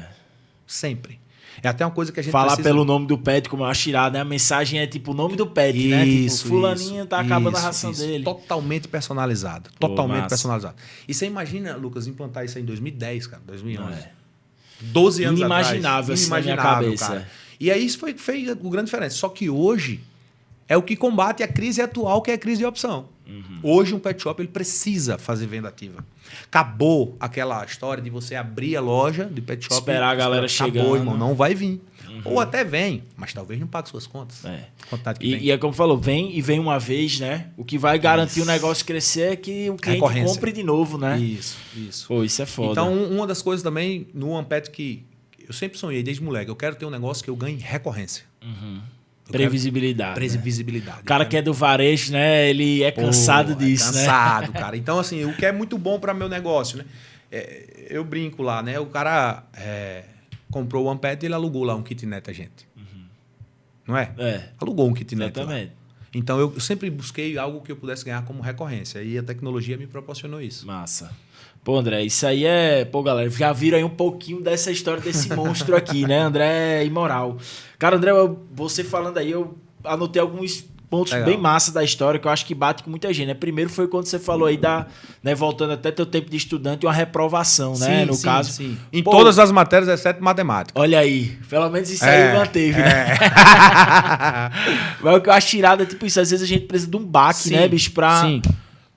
Sempre. É até uma coisa que a gente falar precisa... pelo nome do pet, como eu acho tirado, né? A mensagem é tipo o nome do pet, isso, né? Tipo, fulaninho tá acabando a ração dele. Totalmente personalizado. Totalmente personalizado. E você imagina, Lucas, implantar isso aí em 2010, cara, 2011. 12 anos inimaginável, atrás. Assim, na minha cabeça. Cara. E aí isso fez o grande diferença. Só que hoje é o que combate a crise atual, que é a crise de opção. Hoje um pet shop ele precisa fazer venda ativa. Acabou aquela história de você abrir a loja de pet shop. Esperar a galera chegar. Acabou, irmão. Não vai vir. Ou até vem, mas talvez não pague suas contas. E é como falou, vem uma vez, né? O que vai garantir o negócio crescer é que o cliente compre de novo, né? Isso. Pô, isso é foda. Então, uma das coisas também no OnePet que eu sempre sonhei desde moleque, eu quero ter um negócio que eu ganhe recorrência. Previsibilidade. Previsibilidade. O cara que é do varejo, né? Ele é cansado disso, né? Cansado, cara. Então, assim, o que é muito bom para meu negócio, né? Eu brinco lá, né? O cara comprou o OnePet e ele alugou lá um kitnet a gente. Não é? Alugou um kitnet. Exatamente. Lá. Então, eu sempre busquei algo que eu pudesse ganhar como recorrência. E a tecnologia me proporcionou isso. Massa. Pô, André, isso aí é... Pô, galera, já viram aí um pouquinho dessa história desse monstro aqui, né? André Imoral. Cara, André, você falando aí, eu anotei alguns pontos bem massa da história que eu acho que bate com muita gente, né? Primeiro foi quando você falou aí né, voltando até teu tempo de estudante, uma reprovação, né? No caso. Sim. Em todas as matérias, exceto matemática. Olha aí, pelo menos isso aí manteve, né? Mas o que eu acho tirado é tipo isso, às vezes a gente precisa de um baque, né, bicho,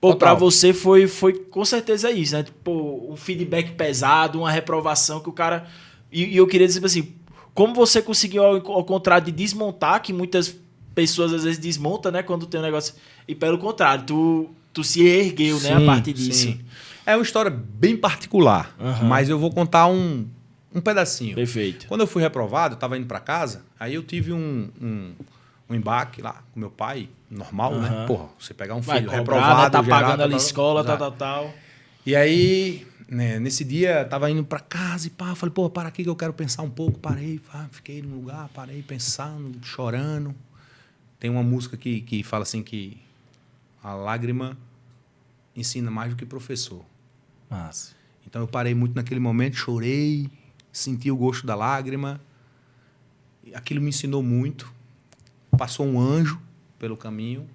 Pô, pra você foi com certeza isso, né? Tipo, um feedback pesado, uma reprovação que o cara... E eu queria dizer assim, como você conseguiu, ao contrário de desmontar, que muitas pessoas às vezes desmontam, né? Quando tem um negócio... E pelo contrário, tu se ergueu, né? A partir disso. Sim. É uma história bem particular, mas eu vou contar um pedacinho. Perfeito. Quando eu fui reprovado, eu estava indo para casa, aí eu tive um embaque lá com meu pai, normal, né? Porra, você pegar um filho reprovado, né? Tá pagando ali escola, tal. E aí, né, nesse dia, tava indo para casa e pá, falei, pô, para aqui que eu quero pensar um pouco. Parei, fiquei num lugar, parei pensando, chorando. Tem uma música que fala assim que a lágrima ensina mais do que professor. Massa. Então eu parei muito naquele momento, chorei, senti o gosto da lágrima. Aquilo me ensinou muito. Passou um anjo pelo caminho,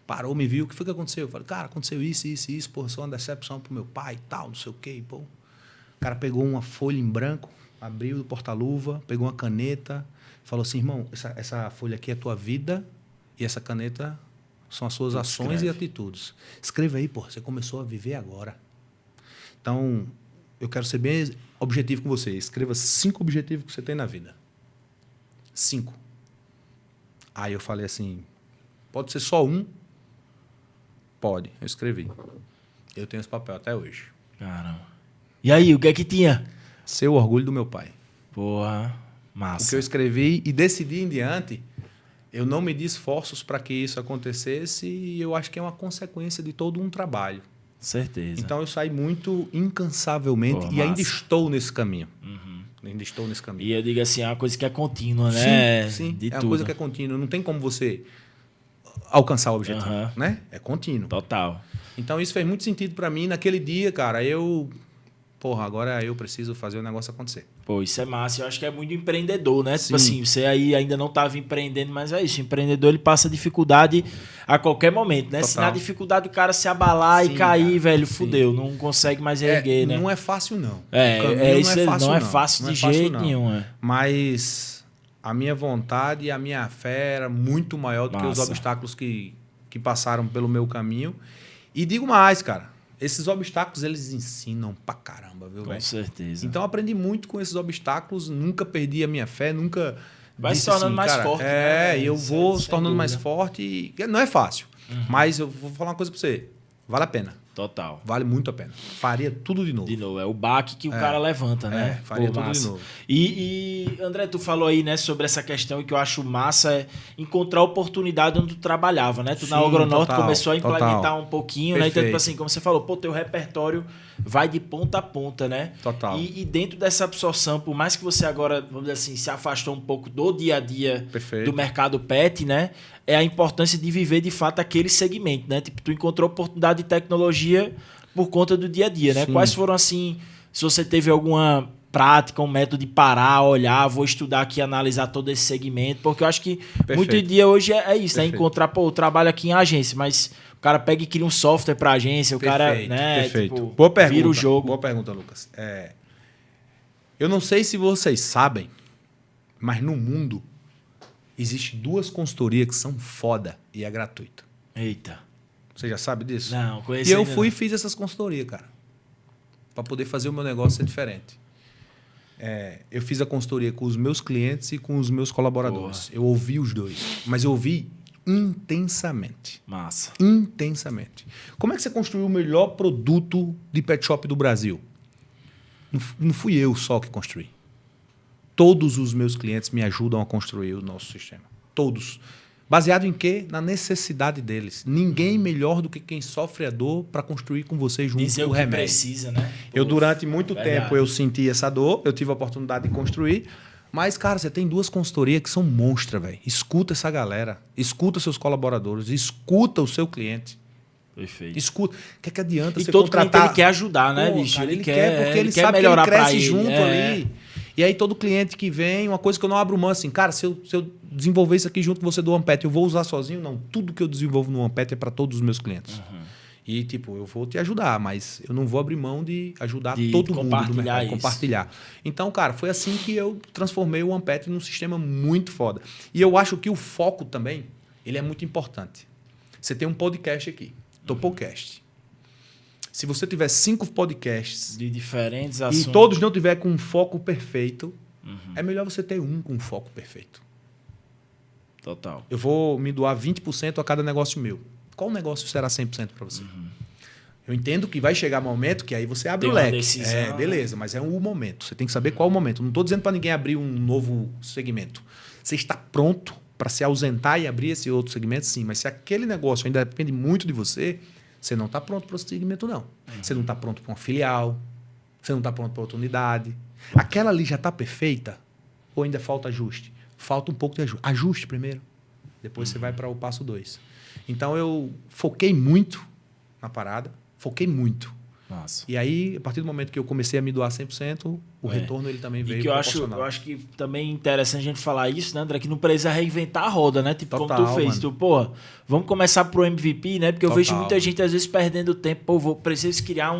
parou, me viu. O que foi que aconteceu? Eu falei, cara, aconteceu isso. Porra, sou uma decepção pro meu pai e tal, não sei o quê. Pô. O cara pegou uma folha em branco, abriu o porta-luva, pegou uma caneta, falou assim, irmão, essa folha aqui é a tua vida e essa caneta são as suas ações e atitudes. Escreva aí, porra, você começou a viver agora. Então, eu quero ser bem objetivo com você. Escreva 5 objetivos que você tem na vida. 5. Aí eu falei assim, pode ser só um? Pode, eu escrevi. Eu tenho esse papel até hoje. Caramba. E aí, o que é que tinha? Ser o orgulho do meu pai. Porra, massa. O que eu escrevi e decidi em diante, eu não medi esforços para que isso acontecesse e eu acho que é uma consequência de todo um trabalho. Certeza. Então eu saí muito incansavelmente e ainda estou nesse caminho. Ainda estou nesse caminho. E eu digo assim, é uma coisa que é contínua, né? Sim, de é tudo. uma coisa que é contínua. Não tem como você alcançar o objetivo, né? É contínuo. Total. Então isso fez muito sentido para mim. Naquele dia, cara, agora eu preciso fazer o negócio acontecer. Pô, isso é massa. Eu acho que é muito empreendedor, né? Tipo assim, você aí ainda não estava empreendendo, mas é isso. O empreendedor, ele passa dificuldade a qualquer momento, né? Total. Se na dificuldade o cara se abalar e cair, cara, velho, fudeu. Não consegue mais erguer, né? Não é fácil, não. Não é fácil de jeito nenhum. Mas a minha vontade e a minha fé era muito maior do que os obstáculos que passaram pelo meu caminho. E digo mais, cara. esses obstáculos, eles ensinam pra caramba, viu, velho? Com certeza. Então, eu aprendi muito com esses obstáculos, nunca perdi a minha fé, nunca... Vai se tornando mais forte, né? E eu vou se tornando dúvida. mais forte. Não é fácil, mas eu vou falar uma coisa pra você. Vale a pena. Total. Vale muito a pena. Faria tudo de novo. De novo, é o baque que o cara levanta, né? Faria tudo massa. de novo. E, André, tu falou aí, né, sobre essa questão e que eu acho massa é encontrar oportunidade onde tu trabalhava, né? Tu na Sim, Agronorte total, começou a implementar total. um pouquinho, né? Então, tipo Perfeito. assim, como você falou, pô, teu repertório vai de ponta a ponta, né? Total. E dentro dessa absorção, por mais que você agora, vamos dizer assim, se afastou um pouco do dia a dia Perfeito. do mercado pet, né? É a importância de viver de fato aquele segmento, né? Tipo, tu encontrou oportunidade de tecnologia por conta do dia a dia, né? Sim. Quais foram, assim, se você teve alguma prática, um método de parar, olhar, vou estudar aqui, analisar todo esse segmento, porque eu acho que muito dia hoje é isso, né? Encontrar, pô, eu trabalho aqui em agência, mas o cara pega e cria um software para agência, o cara, né? Perfeito. Tipo, Boa pergunta, vira o jogo. Boa pergunta, Lucas. Eu não sei se vocês sabem, mas no mundo existe 2 consultorias que são foda e é gratuita. Eita. Você já sabe disso? Não, conheci E eu ainda fui e não. fiz essas consultorias, cara. Para poder fazer o meu negócio ser diferente. Eu fiz a consultoria com os meus clientes e com os meus colaboradores. Eu ouvi os dois, mas eu ouvi intensamente. Massa. Intensamente. Como é que você construiu o melhor produto de pet shop do Brasil? Não fui eu só que construí. Todos os meus clientes me ajudam a construir o nosso sistema. Todos. Baseado em quê? Na necessidade deles. Ninguém melhor do que quem sofre a dor para construir com você junto Dizer o o que remédio. precisa, né? Eu, Pô, durante muito verdade. tempo, eu senti essa dor, eu tive a oportunidade de construir. Mas, cara, você tem 2 consultorias que são monstras, velho. Escuta essa galera. Escuta seus colaboradores. Escuta o seu cliente. Perfeito. Escuta. O que é que adianta E você todo contratar... cliente ele quer ajudar, né, Pô, bicho? cara, ele quer porque ele quer sabe que ele melhorar pra cresce ele. junto ali. E aí todo cliente que vem, uma coisa que eu não abro mão, assim, cara, se eu desenvolver isso aqui junto com você do OnePet, eu vou usar sozinho? Não, tudo que eu desenvolvo no OnePet é para todos os meus clientes. E, tipo, eu vou te ajudar, mas eu não vou abrir mão de ajudar De todo mundo do compartilhar mercado, isso. compartilhar. Então, cara, foi assim que eu transformei o OnePet num sistema muito foda. E eu acho que o foco também, ele é muito importante. Você tem um podcast aqui, Topocast. Se você tiver 5 podcasts De diferentes assuntos. e todos não tiver com um foco perfeito, é melhor você ter um com foco perfeito. Total. Eu vou me doar 20% a cada negócio meu. Qual negócio será 100% para você? Eu entendo que vai chegar um momento que aí você abre Tem o uma leque. decisão, Beleza, mas é o momento. Você tem que saber qual é o momento. Não estou dizendo para ninguém abrir um novo segmento. Você está pronto para se ausentar e abrir esse outro segmento? Sim, mas se aquele negócio ainda depende muito de você, você não está pronto para esse segmento, não. Você não está pronto para uma filial, você não está pronto para outra unidade. Aquela ali já está perfeita ou ainda falta ajuste? Falta um pouco de ajuste. Ajuste primeiro, depois você vai para o passo 2. Então, eu foquei muito na parada, foquei muito. Massa. E aí, a partir do momento que eu comecei a me doar 100%, o retorno ele também veio E que eu proporcional. acho que também é interessante a gente falar isso, né, André? Que não precisa reinventar a roda, né? Tipo, como Total, tu fez. mano. Tu, porra, vamos começar pro MVP, né? Porque eu Total. vejo muita gente, às vezes, perdendo tempo. Pô, preciso criar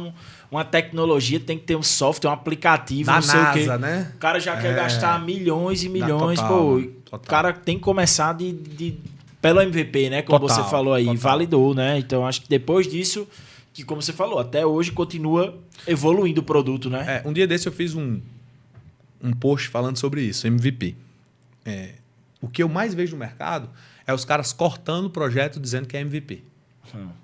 uma tecnologia, tem que ter um software, um aplicativo, Da não sei o quê. NASA, né? O cara já quer gastar milhões e milhões. Total, pô, mano. o Total. cara tem que começar pelo MVP, né? Como Total, você falou aí, total. validou, né? Então, acho que depois disso, que como você falou, até hoje continua evoluindo o produto, né? Um dia desse eu fiz um post falando sobre isso, MVP. O que eu mais vejo no mercado é os caras cortando o projeto dizendo que é MVP.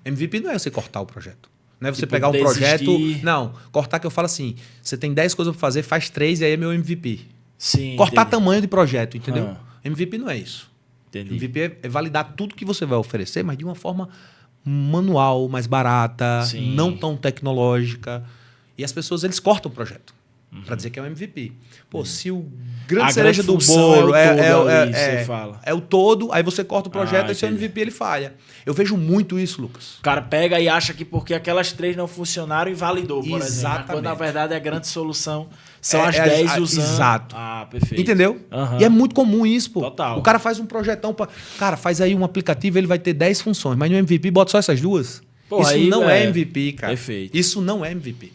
MVP não é você cortar o projeto. Não é você Tipo, pegar um desistir. projeto... Não, cortar que eu falo assim, você tem 10 coisas para fazer, faz 3 e aí é meu MVP. Sim. Cortar entendi. tamanho de projeto, entendeu? Ah. MVP não é isso. Entendi. MVP é validar tudo que você vai oferecer, mas de uma forma manual, mais barata, Sim. não tão tecnológica. E as pessoas, eles cortam o projeto para dizer que é um MVP. Pô, se o grande A cereja grande do função bolo é o todo ali, você fala. é o todo, aí você corta o projeto Ah, e seu entendi. MVP ele falha. Eu vejo muito isso, Lucas. O cara pega e acha que porque aquelas 3 não funcionaram, invalidou, por exemplo. Exatamente. Quando na verdade a grande solução são as 10 usando. Exato. Ah, perfeito. Entendeu? Aham. E é muito comum isso, pô. Total. O cara faz um projetão para, cara, faz aí um aplicativo, ele vai ter 10 funções, mas no MVP bota só essas 2. Pô, Isso aí, não é MVP, cara. Perfeito. Isso não é MVP.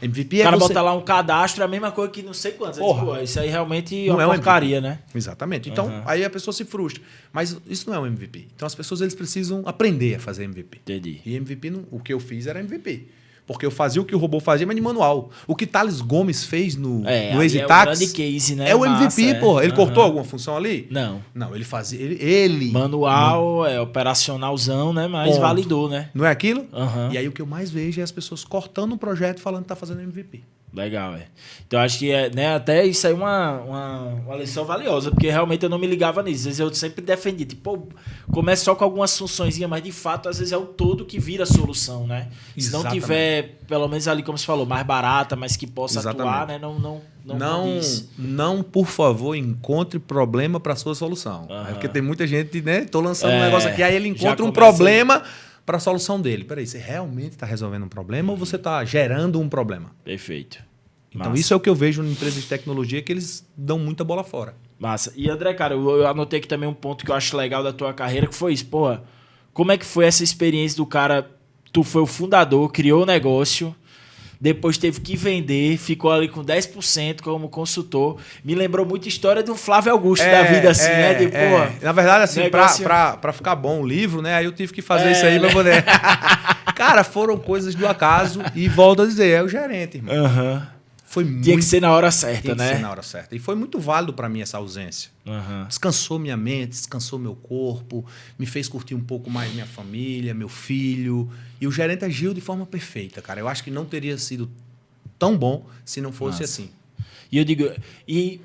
MVP O é cara você... bota lá um cadastro, é a mesma coisa que não sei quantos. Porra. Pô, isso aí realmente é Não uma é um porcaria, MVP. né? Exatamente. Então, aí a pessoa se frustra. Mas isso não é um MVP. Então, as pessoas eles precisam aprender a fazer MVP. Entendi. E MVP, o que eu fiz era MVP. Porque eu fazia o que o robô fazia, mas de manual. O que Thales Gomes fez no Easy é o Tax grande case, né? é o MVP, Massa, porra. Ele cortou alguma função ali? Não. Não, ele fazia... Ele Manual, operacionalzão, né? Mas Ponto. validou, né? Não é aquilo? Aham. E aí o que eu mais vejo é as pessoas cortando um projeto e falando que tá fazendo MVP. Legal, é. Então acho que né, até isso aí é uma lição valiosa, porque realmente eu não me ligava nisso. Às vezes eu sempre defendi, tipo, pô, começa só com algumas funçõezinhas, mas de fato, às vezes é o todo que vira a solução, né? Se não Exatamente. tiver, pelo menos ali, como você falou, mais barata, mas que possa Exatamente. atuar, né? Não condiz. Não, por favor, encontre problema para sua solução. Aham. É porque tem muita gente, né? Tô lançando um negócio aqui, aí ele já encontra um começa- problema para a solução dele. Peraí, você realmente está resolvendo um problema ou você está gerando um problema? Perfeito. Então, Massa. isso é o que eu vejo em empresas de tecnologia, que eles dão muita bola fora. Massa. E André, cara, eu anotei aqui também um ponto que eu acho legal da tua carreira, que foi isso, porra. Como é que foi essa experiência do cara? Tu foi o fundador, criou o negócio, depois teve que vender, ficou ali com 10% como consultor. Me lembrou muito a história do Flávio Augusto da vida, assim, né? De, porra, Na verdade, assim, negócio- pra ficar bom o livro, né? Aí eu tive que fazer isso aí pra poder... Cara, foram coisas do acaso e volto a dizer, é o gerente, irmão. Aham. Foi muito... Tinha que ser na hora certa, Tinha que né? ser na hora certa. E foi muito válido para mim essa ausência. Aham. Descansou minha mente, descansou meu corpo, me fez curtir um pouco mais minha família, meu filho. E o gerente agiu de forma perfeita, cara. Eu acho que não teria sido tão bom se não fosse Massa. assim. E eu digo, e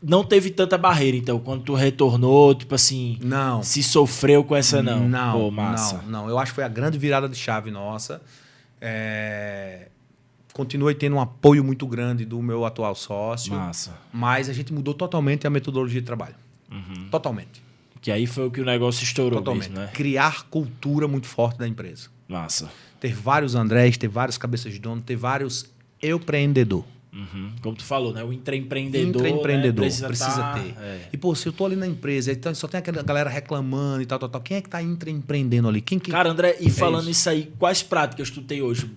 não teve tanta barreira, então, quando tu retornou, tipo assim, Não. se sofreu com essa não? Não, Pô, massa. não. Eu acho que foi a grande virada de chave nossa. Continuei tendo um apoio muito grande do meu atual sócio. Massa. Mas a gente mudou totalmente a metodologia de trabalho. Totalmente. Que aí foi o que o negócio estourou Totalmente. mesmo, né? Criar cultura muito forte da empresa. Massa. Ter vários Andrés, ter vários cabeças de dono, ter vários empreendedor. Uhum. Como tu falou, né? O intraempreendedor, Intraempreendedor, né? Precisa ter. É. E, pô, se eu tô ali na empresa, então só tem aquela galera reclamando e tal. Quem é que tá intraempreendendo ali? Quem que... Cara, André, e falando isso. isso aí, quais práticas tu tem hoje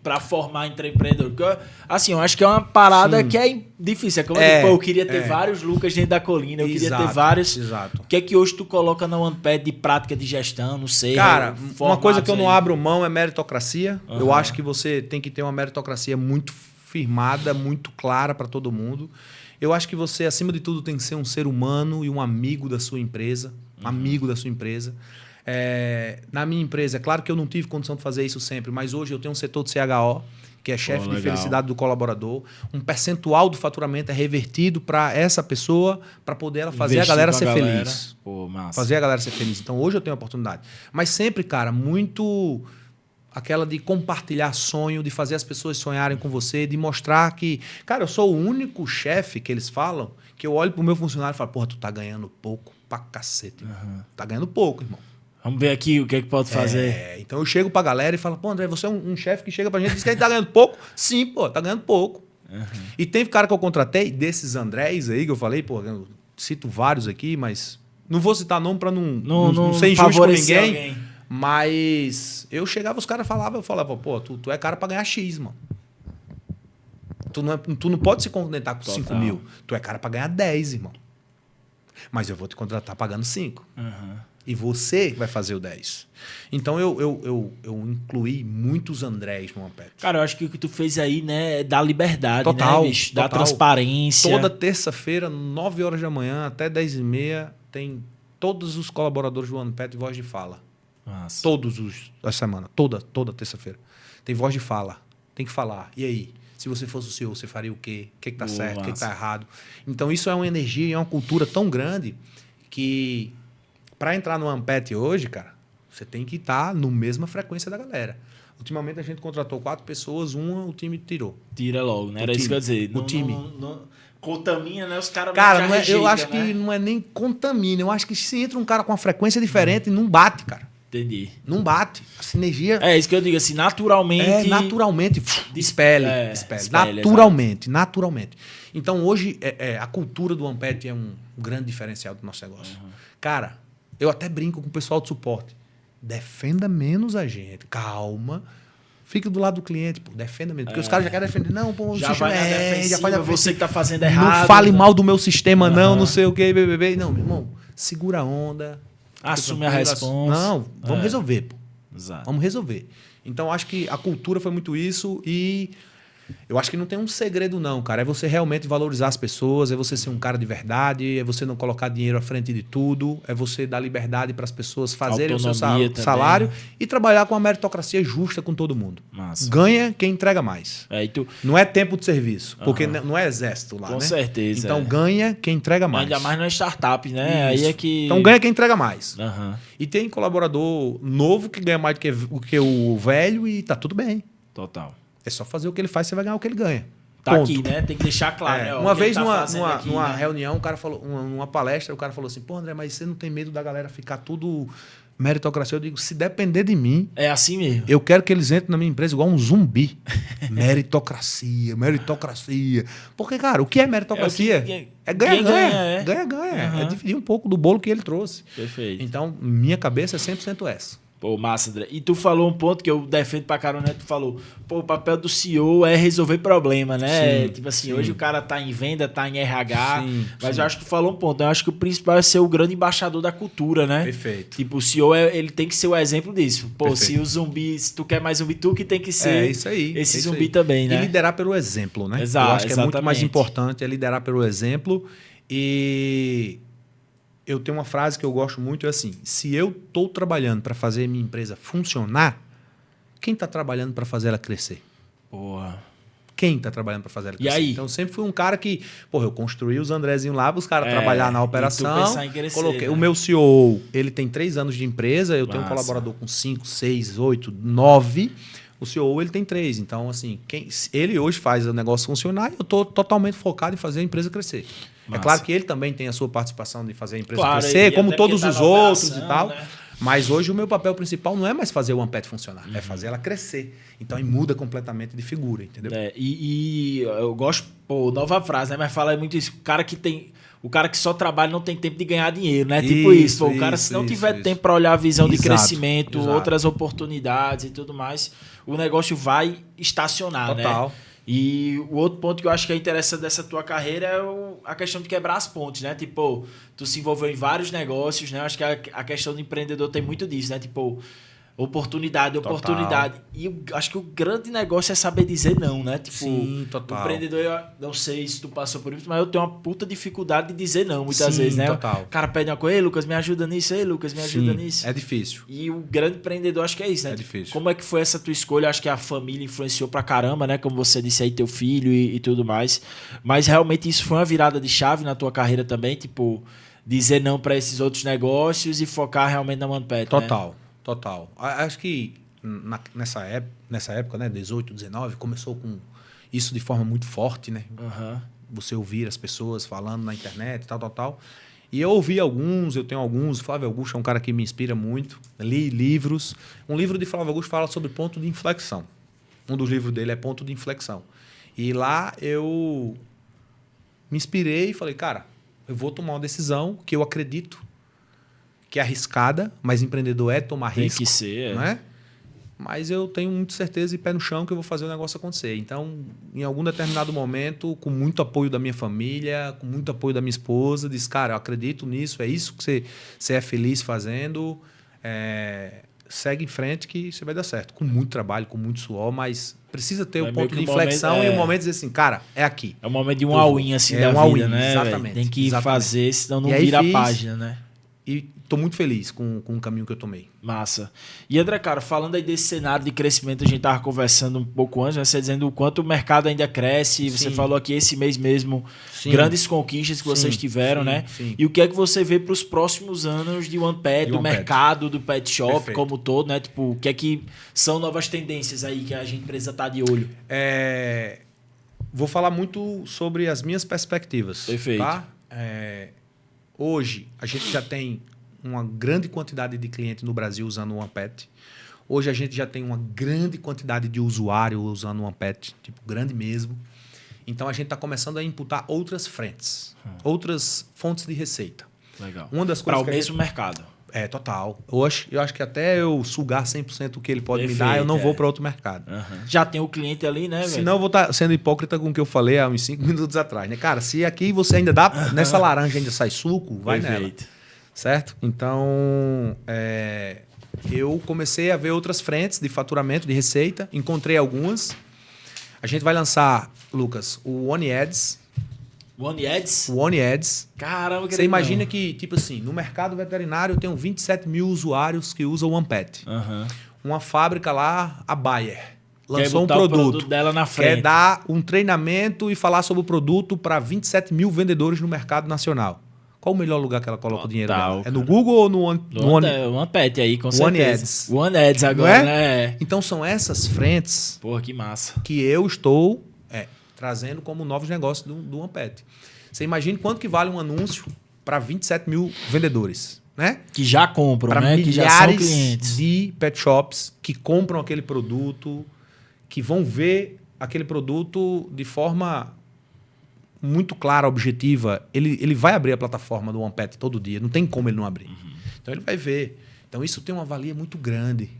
para formar intraempreendedor? Porque, assim, eu acho que é uma parada Sim. que é difícil. É como eu digo, pô, eu queria ter vários Lucas dentro da colina, eu queria ter vários. Exato. O que é que hoje tu coloca na OnePad de prática de gestão? Não sei. Cara, uma coisa que eu não formatos aí. abro mão é meritocracia. Eu acho que você tem que ter uma meritocracia muito firmada, muito clara para todo mundo. Eu acho que você, acima de tudo, tem que ser um ser humano e um amigo da sua empresa. Um amigo da sua empresa. Na minha empresa, é claro que eu não tive condição de fazer isso sempre, mas hoje eu tenho um setor de CHO, que é chefe de legal. felicidade do colaborador. Um percentual do faturamento é revertido para essa pessoa, para poder ela fazer Investir a galera com ser galera. feliz. Pô, massa. Fazer a galera ser feliz. Então, hoje eu tenho a oportunidade. Mas sempre, cara, muito aquela de compartilhar sonho, de fazer as pessoas sonharem com você, de mostrar que... Cara, eu sou o único chefe que eles falam que eu olho pro meu funcionário e falo, porra, tu tá ganhando pouco pra cacete. Irmão. Tá ganhando pouco, irmão. Vamos ver aqui o que é que pode fazer. Então eu chego pra galera e falo, pô, André, você é um chefe que chega pra gente e diz que a gente tá ganhando pouco. Sim, pô, tá ganhando pouco. E tem cara que eu contratei, desses Andrés aí que eu falei, pô, eu cito vários aqui, mas não vou citar nome pra não ser injusto com favorecer ninguém. alguém. Mas eu chegava, os caras falavam, eu falava, pô, tu é cara pra ganhar X, mano. Tu não pode se contentar com 5 mil. Tu é cara pra ganhar 10, irmão. Mas eu vou te contratar pagando 5. E você vai fazer o 10. Então eu incluí muitos Andrés no OnePad. Cara, eu acho que o que tu fez aí, né, é dar liberdade, Total, né, bicho? Dar total. transparência. Toda terça-feira, 9 horas da manhã até 10h30, tem todos os colaboradores do OnePad voz de fala. Massa. Todos a semana. Toda terça-feira. Tem voz de fala. Tem que falar. E aí? Se você fosse o CEO, você faria o quê? O que tá certo? O que tá errado? Então, isso é uma energia e é uma cultura tão grande que, para entrar no Ampet hoje, cara, você tem que estar no mesma frequência da galera. Ultimamente, a gente contratou 4 pessoas, uma o time tirou. Tira logo, né? Era O isso que eu ia time. dizer. O time. Contamina, né? Os caras Cara, já não é- eu rejeitam, acho né? que não é nem contamina. Eu acho que se entra um cara com uma frequência diferente, não bate, cara. Entendi. Não bate. A sinergia É isso que eu digo, assim, naturalmente... naturalmente expele. expele, Naturalmente. Então, hoje, a cultura do Ampet é um grande diferencial do nosso negócio. Cara, eu até brinco com o pessoal de suporte. Defenda menos a gente. Calma. Fique do lado do cliente, pô, defenda mesmo. Porque os caras já querem defender. Não, pô, o Já sistema vai na defensiva, já faz você que tá fazendo errado. Não fale mal do meu sistema, não sei o que, bebê. Não, meu irmão, segura a onda. Assume a responsa. Não, vamos resolver, pô. Exato. Vamos resolver. Então, acho que a cultura foi muito isso e eu acho que não tem um segredo não, cara. É você realmente valorizar as pessoas, é você ser um cara de verdade, é você não colocar dinheiro à frente de tudo, é você dar liberdade para as pessoas fazerem Autonomia o seu salário e trabalhar com uma meritocracia justa com todo mundo. Massa. Ganha quem entrega mais. Tu... Não é tempo de serviço, porque não é exército lá, com né? certeza. Então ganha quem entrega mais. Ainda mais na startup, né? Aí é que... Então ganha quem entrega mais. Uhum. E tem colaborador novo que ganha mais do que o velho e tá tudo bem. Total. É só fazer o que ele faz, você vai ganhar o que ele ganha. Tá Ponto. aqui, né? Tem que deixar claro. Né? Uma vez numa numa reunião, o cara falou, numa palestra, o cara falou assim: pô, André, mas você não tem medo da galera ficar tudo meritocracia? Eu digo: se depender de mim. É assim mesmo. Eu quero que eles entrem na minha empresa igual um zumbi. Meritocracia. Porque, cara, o que é meritocracia? É ganha-ganha. Ganha-ganha. Uhum. É dividir um pouco do bolo que ele trouxe. Perfeito. Então, minha cabeça é 100% essa. Pô, massa, André. E tu falou um ponto que eu defendo pra caramba, né? Tu falou, pô, o papel do CEO é resolver problema, né? Sim, tipo assim, sim. Hoje o cara tá em venda, tá em RH, mas sim. eu acho que tu falou um ponto. Eu acho que o principal é ser o grande embaixador da cultura, né? Perfeito. Tipo, o CEO, ele tem que ser o exemplo disso. Pô, Perfeito. se o zumbi, se tu quer mais zumbi, tu que tem que ser isso aí, esse isso zumbi aí. também, né? E liderar pelo exemplo, né? Exato, eu acho que é muito mais exatamente. importante é liderar pelo exemplo. E eu tenho uma frase que eu gosto muito, é assim: se eu estou trabalhando para fazer minha empresa funcionar, quem está trabalhando para fazer ela crescer? Porra. Quem está trabalhando para fazer ela crescer? E aí? Então, sempre fui um cara que... Porra, eu construí os Andrezinhos lá para os caras trabalhar na operação. E tu pensar em crescer, coloquei. né? O meu CEO, ele tem 3 anos de empresa, eu tenho um colaborador com 5, 6, 8, 9. O CEO, ele tem 3. Então, assim, ele hoje faz o negócio funcionar e eu estou totalmente focado em fazer a empresa crescer. Massa. É claro que ele também tem a sua participação de fazer a empresa Claro, crescer, e como até todos porque os tá na outros operação, e tal. né? Mas hoje o meu papel principal não é mais fazer o OnePet funcionar, é fazer ela crescer. Então aí muda completamente de figura, entendeu? E eu gosto, pô, nova frase, né? Mas fala muito isso. O cara que só trabalha não tem tempo de ganhar dinheiro, né? Tipo isso. Pô, o cara, se não tiver tempo para olhar a visão de crescimento, outras oportunidades e tudo mais, o negócio vai estacionar, Total. né? E o outro ponto que eu acho que é interessante dessa tua carreira é a questão de quebrar as pontes, né? Tipo, tu se envolveu em vários negócios, né? Eu acho que a questão do empreendedor tem muito disso, né? Tipo, oportunidade. E eu acho que o grande negócio é saber dizer não, né? Tipo, Sim, total. O empreendedor, eu não sei se tu passou por isso, mas eu tenho uma puta dificuldade de dizer não, muitas vezes, né? Total. O cara pede uma coisa: ei, Lucas, me ajuda nisso, ei, Lucas, me ajuda nisso. É difícil. E o grande empreendedor, acho que é isso, né? É difícil. Como é que foi essa tua escolha? Acho que a família influenciou pra caramba, né? Como você disse aí, teu filho e tudo mais. Mas realmente isso foi uma virada de chave na tua carreira também, tipo, dizer não pra esses outros negócios e focar realmente na OnePet, Total, né? total. Acho que nessa época, né, 18, 19, começou com isso de forma muito forte, né? Uhum. Você ouvir as pessoas falando na internet, tal. E eu ouvi alguns, eu tenho alguns. Flávio Augusto é um cara que me inspira muito. Li livros. Um livro de Flávio Augusto fala sobre ponto de inflexão. Um dos livros dele é Ponto de Inflexão. E lá eu me inspirei e falei, cara, eu vou tomar uma decisão que eu acredito que é arriscada, mas empreendedor é tomar risco. Tem que ser, não é? Mas eu tenho muita certeza e pé no chão que eu vou fazer o negócio acontecer. Então, em algum determinado momento, com muito apoio da minha família, com muito apoio da minha esposa, disse, cara, eu acredito nisso, é isso que você é feliz fazendo, segue em frente que você vai dar certo. Com muito trabalho, com muito suor, mas precisa ter o ponto de inflexão e o momento de dizer assim, cara, é aqui. É o momento de um all-in assim da vida, né? Exatamente. Tem que fazer, senão não vira a página, né? E estou muito feliz com o caminho que eu tomei. Massa. E André, cara, falando aí desse cenário de crescimento, a gente estava conversando um pouco antes, né? Você dizendo o quanto o mercado ainda cresce. Você falou aqui esse mês mesmo, grandes conquistas que vocês tiveram, né? Sim. E o que é que você vê para os próximos anos de OnePet, do mercado, do pet shop, Perfeito. como todo, né? Tipo, o que é que são novas tendências aí que a gente precisa estar de olho? Vou falar muito sobre as minhas perspectivas. Perfeito. Tá? Hoje, a gente já tem uma grande quantidade de clientes no Brasil usando o OnePet. Hoje, a gente já tem uma grande quantidade de usuários usando o OnePet, tipo, grande mesmo. Então, a gente está começando a imputar outras frentes, outras fontes de receita. Legal. Uma das coisas para o mesmo mercado. Total. Hoje, eu acho que até eu sugar 100% o que ele pode me dar, eu não vou para outro mercado. Já tem o cliente ali, né, velho? Senão eu vou estar sendo hipócrita com o que eu falei há uns 5 minutos atrás, né? Cara, se aqui você ainda dá, nessa laranja ainda sai suco, vai nela. Certo? Então, eu comecei a ver outras frentes de faturamento, de receita, encontrei algumas. A gente vai lançar, Lucas, o One Ads. One Ads? O One Ads. Caramba, que Você imagina que, tipo assim, no mercado veterinário eu tenho 27 mil usuários que usam o OnePet. Uma fábrica lá, a Bayer, lançou um produto dela na frente. Quer dar um treinamento e falar sobre o produto para 27 mil vendedores no mercado nacional. Qual o melhor lugar que ela coloca o dinheiro dela? É no Google ou no OnePet aí, com certeza. One Ads. One Ads agora, né? Então são essas frentes Porra, que massa. que eu estou trazendo como novos negócios do OnePet. Você imagina quanto que vale um anúncio para 27 mil vendedores, né? Que já compram, pra né? Que já são clientes. De pet shops que compram aquele produto, que vão ver aquele produto de forma muito clara, objetiva. Ele vai abrir a plataforma do OnePet todo dia. Não tem como ele não abrir. Então ele vai ver. Então isso tem uma valia muito grande.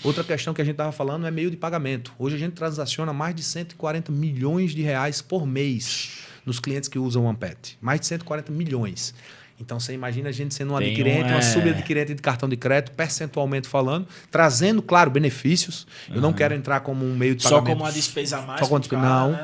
Outra questão que a gente estava falando é meio de pagamento. Hoje a gente transaciona mais de 140 milhões de reais por mês nos clientes que usam o OnePet. Mais de 140 milhões. Então, você imagina a gente sendo um adquirente, uma subadquirente de cartão de crédito, percentualmente falando, trazendo, claro, benefícios. Eu não quero entrar como um meio de pagamento. Só como uma despesa a mais. Só como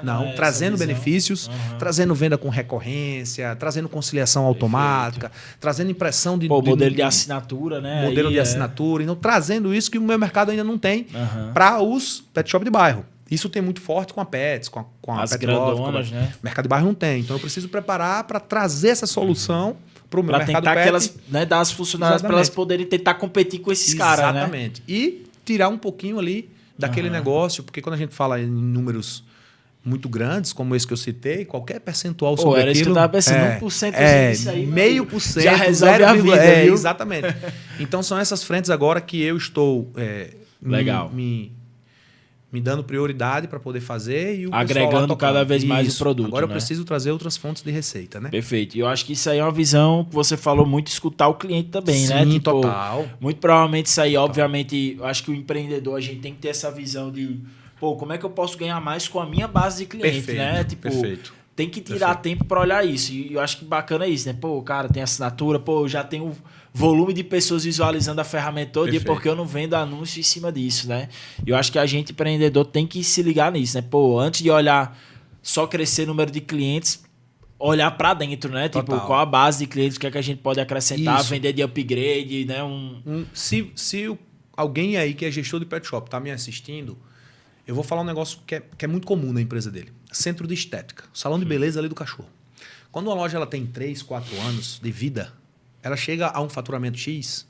não. Trazendo benefícios, trazendo venda com recorrência, trazendo conciliação automática, trazendo impressão de... modelo de assinatura, né? Modelo de assinatura. Então, trazendo isso que o meu mercado ainda não tem para os pet shop de bairro. Isso tem muito forte com a Pets, com a As Pet grandonas, Love, né? O mercado de bairro não tem. Então, eu preciso preparar para trazer essa solução para o meu mercado tentar pet. Que elas, né, dar as funcionárias para elas poderem tentar competir com esses caras, né? Exatamente. E tirar um pouquinho ali daquele negócio, porque quando a gente fala em números muito grandes, como esse que eu citei, qualquer percentual sobre era aquilo... isso que eu estava pensando, 1% disso aí. 0,5%. Já resolve a vida, viu? Exatamente. Então, são essas frentes agora que eu estou Legal. me dando prioridade para poder fazer e o agregando cada vez mais o produto. Agora eu preciso trazer outras fontes de receita, né? Perfeito. E eu acho que isso aí é uma visão que você falou muito, escutar o cliente também, né? Sim, total. Muito provavelmente isso aí, obviamente, eu acho que o empreendedor, a gente tem que ter essa visão de, como é que eu posso ganhar mais com a minha base de cliente, né? Perfeito. Tem que tirar tempo para olhar isso. E eu acho que bacana isso, né? Cara, tem assinatura, já tem o volume de pessoas visualizando a ferramenta todo dia, porque eu não vendo anúncio em cima disso, né? E eu acho que a gente, empreendedor, tem que se ligar nisso, né? Antes de olhar só crescer o número de clientes, olhar para dentro, né? Total. Qual a base de clientes, o que é que a gente pode acrescentar, isso. vender de upgrade, né? Se alguém aí que é gestor de pet shop tá me assistindo, eu vou falar um negócio que é muito comum na empresa dele. Centro de estética, salão de beleza ali do cachorro. Quando uma loja ela tem 3, 4 anos de vida, ela chega a um faturamento X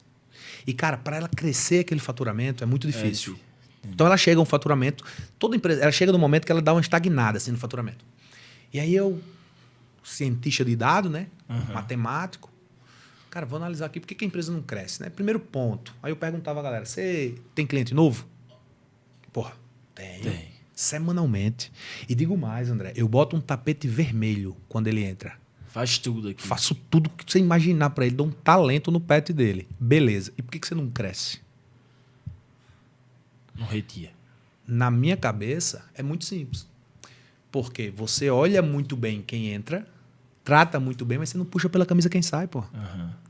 e, cara, para ela crescer aquele faturamento é muito difícil. Então, ela chega a um faturamento... Toda empresa, ela chega no momento que ela dá uma estagnada assim, no faturamento. E aí eu, cientista de dados, né? Matemático, cara, vou analisar aqui por que a empresa não cresce, né? Primeiro ponto. Aí eu perguntava a galera, você tem cliente novo? Porra, tem. Semanalmente. E digo mais, André, eu boto um tapete vermelho quando ele entra. Faz tudo aqui. Faço tudo que você imaginar para ele, dou um talento no pet dele. Beleza. E por que você não cresce? Não retia. Na minha cabeça, é muito simples. Porque você olha muito bem quem entra, trata muito bem, mas você não puxa pela camisa quem sai, pô.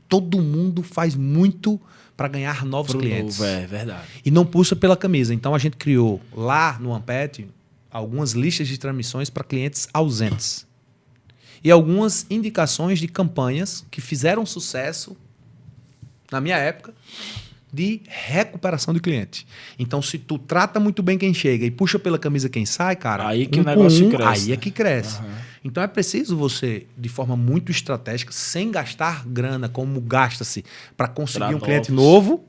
Todo mundo faz muito para ganhar novos clientes. É verdade. E não puxa pela camisa. Então, a gente criou lá no OnePet algumas listas de transmissões para clientes ausentes. E algumas indicações de campanhas que fizeram sucesso, na minha época, de recuperação de cliente. Então, se tu trata muito bem quem chega e puxa pela camisa quem sai, cara... Aí que o negócio cresce. Aí é que cresce. Então, é preciso você, de forma muito estratégica, sem gastar grana como gasta-se para conseguir um cliente novo,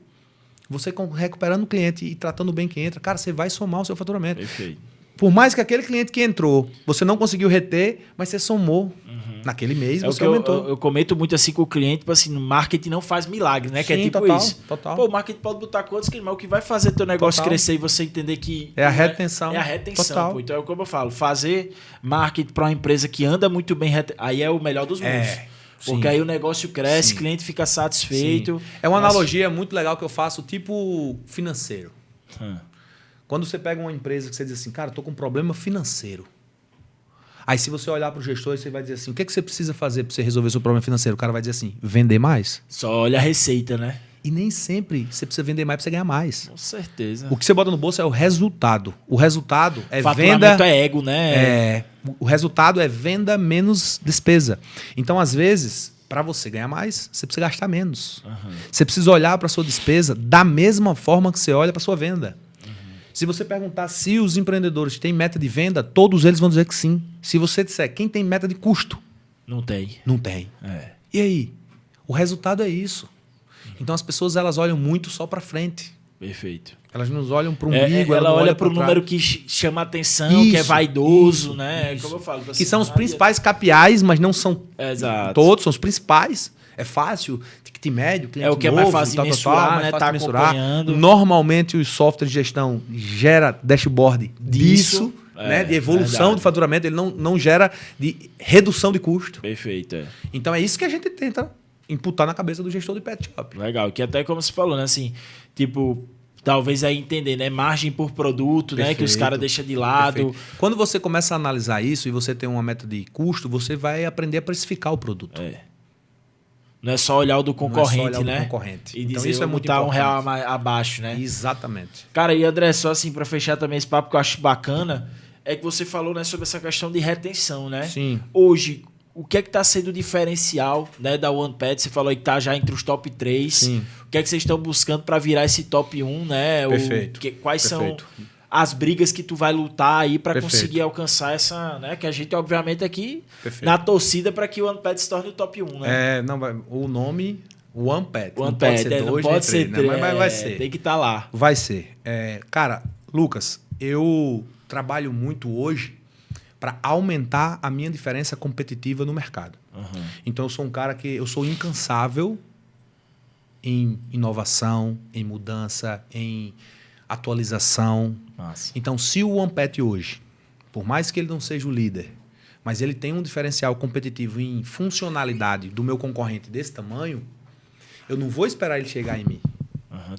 você recuperando o cliente e tratando bem quem entra, cara, você vai somar o seu faturamento. Perfeito. Por mais que aquele cliente que entrou, você não conseguiu reter, mas você somou. Naquele mês, você aumentou. Eu comento muito assim com o cliente, tipo assim, no marketing não faz milagre, né? Sim, que é tipo total, isso. Total. O marketing pode botar quantos clientes, mas o que vai fazer teu negócio crescer e você entender que... É a retenção. É a retenção. Pô. Então, como eu falo, fazer marketing para uma empresa que anda muito bem, aí é o melhor dos mundos. Porque Sim. aí o negócio cresce, Sim. o cliente fica satisfeito. Sim. É uma analogia muito legal que eu faço, tipo financeiro. Quando você pega uma empresa que você diz assim, cara, estou com um problema financeiro. Aí se você olhar para o gestor, você vai dizer assim, o que, que você precisa fazer para você resolver seu problema financeiro? O cara vai dizer assim, vender mais. Só olha a receita, né? E nem sempre você precisa vender mais para você ganhar mais. Com certeza. O que você bota no bolso é o resultado. O resultado é Faturamento venda... é ego, né? O resultado é venda menos despesa. Então, às vezes, para você ganhar mais, você precisa gastar menos. Você precisa olhar para a sua despesa da mesma forma que você olha para a sua venda. Se você perguntar se os empreendedores têm meta de venda, todos eles vão dizer que sim. Se você disser quem tem meta de custo, Não tem. não tem. É. E aí? O resultado é isso. Então as pessoas elas olham muito só para frente. Perfeito. Elas não olham para o umbigo, ela não olha pra para o trás. número que chama atenção, que é Isso, vaidoso, isso, né? isso. Como eu falo. Que são os principais KPIs, mas não são Exato. todos, são os principais. É fácil, ticket médio, cliente É o que é novo, mais fácil de mensurar, mais né? fácil Tá de mensurar. acompanhando. Normalmente os softwares de gestão gera dashboard disso, né? De evolução verdade. do faturamento, ele não gera de redução de custo. Perfeito, é. Então é isso que a gente tenta imputar na cabeça do gestor de pet shop. Legal. Que até como você falou, né? Assim, tipo, talvez aí entender, né? Margem por produto, né? Que os Perfeito. caras deixam de lado. Perfeito. Quando você começa a analisar isso e você tem uma meta de custo, você vai aprender a precificar o produto. Não é só olhar o do concorrente, Não é só olhar o do né? concorrente. E Então dizer, isso é vou muito botar importante. R$1 abaixo, né? Exatamente. Cara, e André, só assim, para fechar também esse papo que eu acho bacana, é que você falou, né, sobre essa questão de retenção, né? Sim. Hoje, o que é que está sendo o diferencial, né, da OnePet? Você falou aí que tá já entre os top 3. Sim. O que é que vocês estão buscando para virar esse top 1, né? Perfeito. Quais Perfeito. são as brigas que tu vai lutar aí para Perfeito. conseguir alcançar essa, né? Que a gente, obviamente, aqui Perfeito. na torcida para que o OnePet se torne o top 1, né? O nome, OnePet. Não OnePet, pode ser não dois, pode nem ser três, né? Mas vai três, ser. tem que estar lá. Vai ser. Cara, Lucas, eu trabalho muito hoje para aumentar a minha diferença competitiva no mercado. Então, eu sou um cara que eu sou incansável em inovação, em mudança, em atualização. Massa. Então, se o OnePet hoje, por mais que ele não seja o líder, mas ele tem um diferencial competitivo em funcionalidade do meu concorrente desse tamanho, eu não vou esperar ele chegar em mim.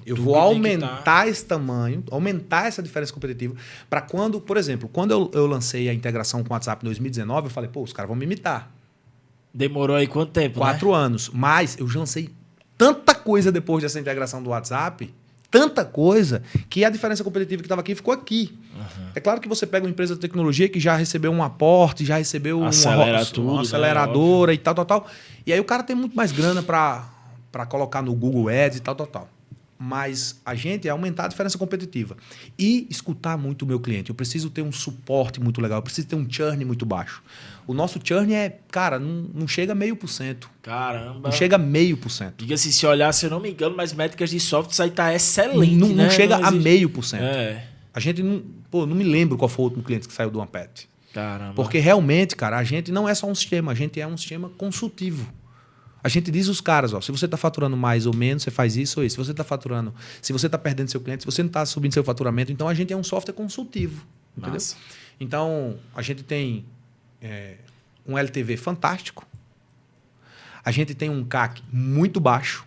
Eu Tudo vou tem que aumentar esse tamanho, aumentar essa diferença competitiva, para quando, por exemplo, quando eu lancei a integração com o WhatsApp em 2019, eu falei, pô, os caras vão me imitar. Demorou aí quanto tempo, 4 anos. Mas eu já lancei tanta coisa depois dessa integração do WhatsApp, tanta coisa, que a diferença competitiva que estava aqui ficou aqui. É claro que você pega uma empresa de tecnologia que já recebeu um aporte, já recebeu Acelera tudo, uma né? aceleradora e tal. E aí o cara tem muito mais grana para colocar no Google Ads e tal. Mas a gente é aumentar a diferença competitiva. E escutar muito o meu cliente. Eu preciso ter um suporte muito legal, eu preciso ter um churn muito baixo. O nosso churn não chega a 0,5%. Caramba. Não chega a 0,5%. Diga assim, se olhar, se eu não me engano, mas métricas de software, isso aí tá excelente, Não, né? não chega a existe- 0,5%. É. A gente não me lembro qual foi o último cliente que saiu do OnePet. Caramba. Porque realmente, cara, a gente não é só um sistema, a gente é um sistema consultivo. A gente diz aos caras, ó, se você está faturando mais ou menos, você faz isso ou isso. Se você está faturando, se você está perdendo seu cliente, se você não está subindo seu faturamento, então a gente é um software consultivo. Entendeu? Massa. Então, a gente tem um LTV fantástico. A gente tem um CAC muito baixo.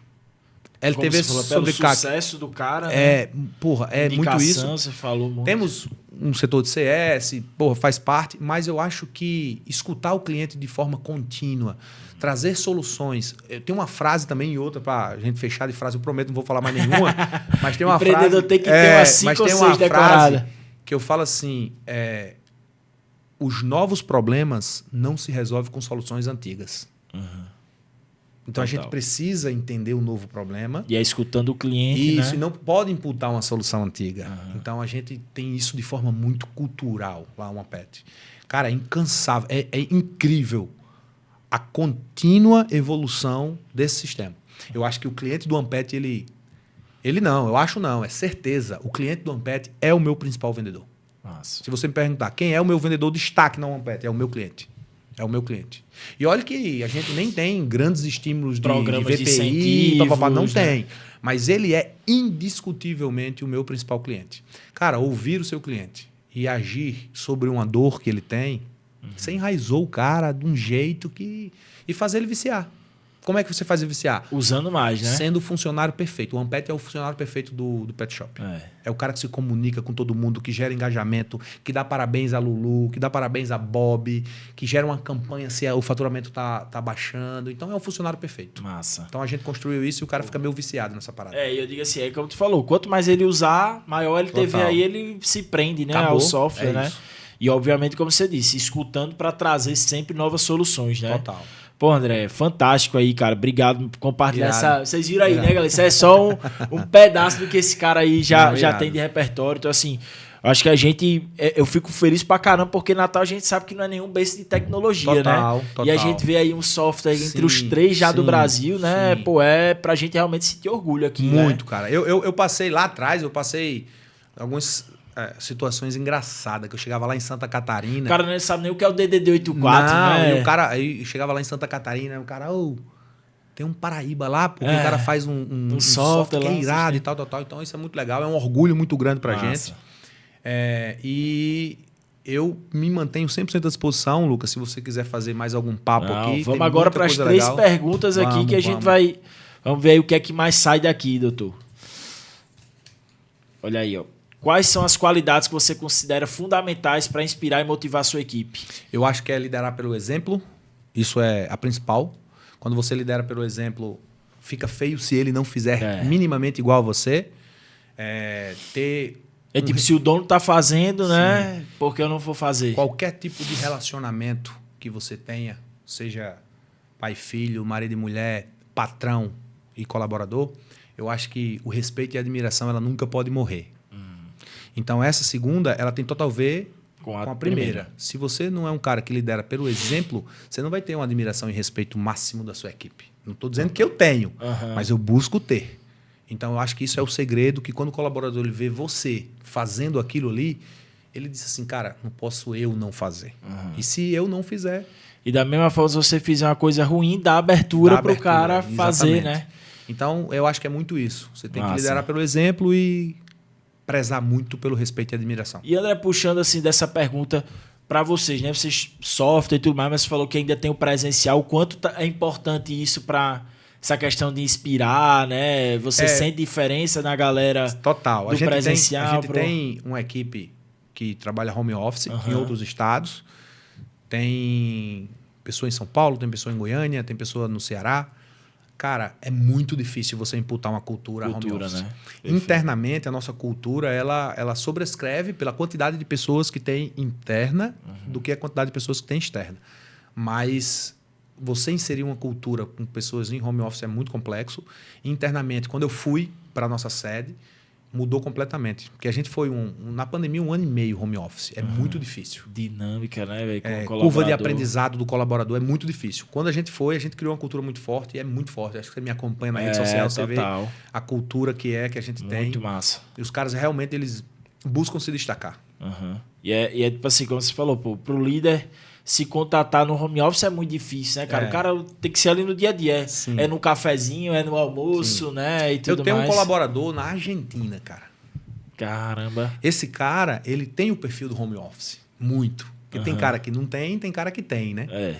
Como LTV você falou, sobre pelo CAC. sucesso do cara, né? É muito isso. Indicação, você falou muito. Temos um setor de CS, faz parte, mas eu acho que escutar o cliente de forma contínua, trazer soluções. Eu tenho uma frase também e outra para a gente fechar de frase, eu prometo, não vou falar mais nenhuma, mas tem uma Empreendedor frase... tem que ter umas 5 mas ou tem 6 uma decoradas. frase que eu falo assim, os novos problemas não se resolvem com soluções antigas. Então a gente precisa entender o novo problema. E é escutando o cliente, Isso, né? e não pode imputar uma solução antiga. Então a gente tem isso de forma muito cultural lá no OnePet. Cara, é incansável, é incrível a contínua evolução desse sistema. Eu acho que o cliente do OnePet, é certeza. O cliente do OnePet é o meu principal vendedor. Nossa. Se você me perguntar quem é o meu vendedor destaque na OnePet, é o meu cliente. É o meu cliente. E olha que a gente nem tem grandes estímulos de Programas de VPI, incentivos, não né? tem. Mas ele é indiscutivelmente o meu principal cliente. Cara, ouvir o seu cliente e agir sobre uma dor que ele tem, você enraizou o cara de um jeito que... E fazer ele viciar. Como é que você faz viciar? Usando mais, né? Sendo o funcionário perfeito. O Ampet é o funcionário perfeito do pet shop. É o cara que se comunica com todo mundo, que gera engajamento, que dá parabéns a Lulu, que dá parabéns a Bob, que gera uma campanha se o faturamento tá baixando. Então é o funcionário perfeito. Massa. Então a gente construiu isso e o cara fica meio viciado nessa parada. E eu digo assim, como tu falou, quanto mais ele usar, maior LTV aí ele se prende, né, ao software, né? Isso. E obviamente, como você disse, escutando para trazer sempre novas soluções, né? Total. Pô, André, fantástico aí, cara. Obrigado por compartilhar essa... Vocês viram aí, né, galera? Isso é só um pedaço do que esse cara aí já tem de repertório. Então, assim, acho que a gente... Eu fico feliz pra caramba, porque Natal a gente sabe que não é nenhum base de tecnologia, né? Total. E a gente vê aí um software entre os 3 já do Brasil, né? Sim. Pô, pra gente realmente sentir orgulho aqui, muito, né? Cara. Eu passei lá atrás, algumas... situações engraçadas, que eu chegava lá em Santa Catarina. O cara não sabe nem o que é o DDD84, né? E o cara, aí chegava lá em Santa Catarina, o cara, tem um Paraíba lá, porque o cara faz um software que é irado e tal. Então isso é muito legal, é um orgulho muito grande pra gente. E eu me mantenho 100% à disposição, Lucas, se você quiser fazer mais algum papo aqui. Vamos agora para as 3 perguntas aqui que a gente vai... Vamos ver aí o que é que mais sai daqui, doutor. Olha aí, ó. Quais são as qualidades que você considera fundamentais para inspirar e motivar a sua equipe? Eu acho que é liderar pelo exemplo. Isso é a principal. Quando você lidera pelo exemplo, fica feio se ele não fizer minimamente igual a você. Tipo, se o dono está fazendo, né? Por que eu não vou fazer? Qualquer tipo de relacionamento que você tenha, seja pai, filho, marido e mulher, patrão e colaborador, eu acho que o respeito e a admiração ela nunca pode morrer. Então, essa segunda, ela tem total a ver com a primeira. Se você não é um cara que lidera pelo exemplo, você não vai ter uma admiração e respeito máximo da sua equipe. Não estou dizendo que eu tenho, mas eu busco ter. Então, eu acho que isso é o segredo, que quando o colaborador ele vê você fazendo aquilo ali, ele diz assim, cara, não posso eu não fazer. E se eu não fizer... E da mesma forma, se você fizer uma coisa ruim, dá abertura para o cara fazer, né? Então, eu acho que é muito isso. Você tem que liderar pelo exemplo e... prezar muito pelo respeito e admiração. E André, puxando assim dessa pergunta para vocês, né? Vocês software e tudo mais, mas você falou que ainda tem o presencial. O quanto é importante isso para essa questão de inspirar, né? Você sente diferença na galera total. Do presencial? A gente tem uma equipe que trabalha home office em outros estados. Tem pessoa em São Paulo, tem pessoa em Goiânia, tem pessoa no Ceará. Cara, é muito difícil você imputar uma cultura home office. Né? Internamente, a nossa cultura, ela sobrescreve pela quantidade de pessoas que tem interna do que a quantidade de pessoas que tem externa. Mas você inserir uma cultura com pessoas em home office é muito complexo. Internamente, quando eu fui para a nossa sede, mudou completamente. Porque a gente foi, na pandemia, 1 ano e meio home office. É muito difícil. Dinâmica, né, velho? Curva de aprendizado do colaborador é muito difícil. Quando a gente foi, a gente criou uma cultura muito forte e é muito forte. Acho que você me acompanha na rede social, você vê a cultura que a gente tem. Muito massa. E os caras realmente eles buscam se destacar. E é tipo assim, como você falou, pro líder se contatar no home office é muito difícil, né, cara? O cara tem que ser ali no dia a dia. É no cafezinho, é no almoço, né? E tudo mais. Eu tenho um colaborador na Argentina, cara. Caramba. Esse cara, ele tem o perfil do home office. Muito. Porque tem cara que não tem cara que tem, né?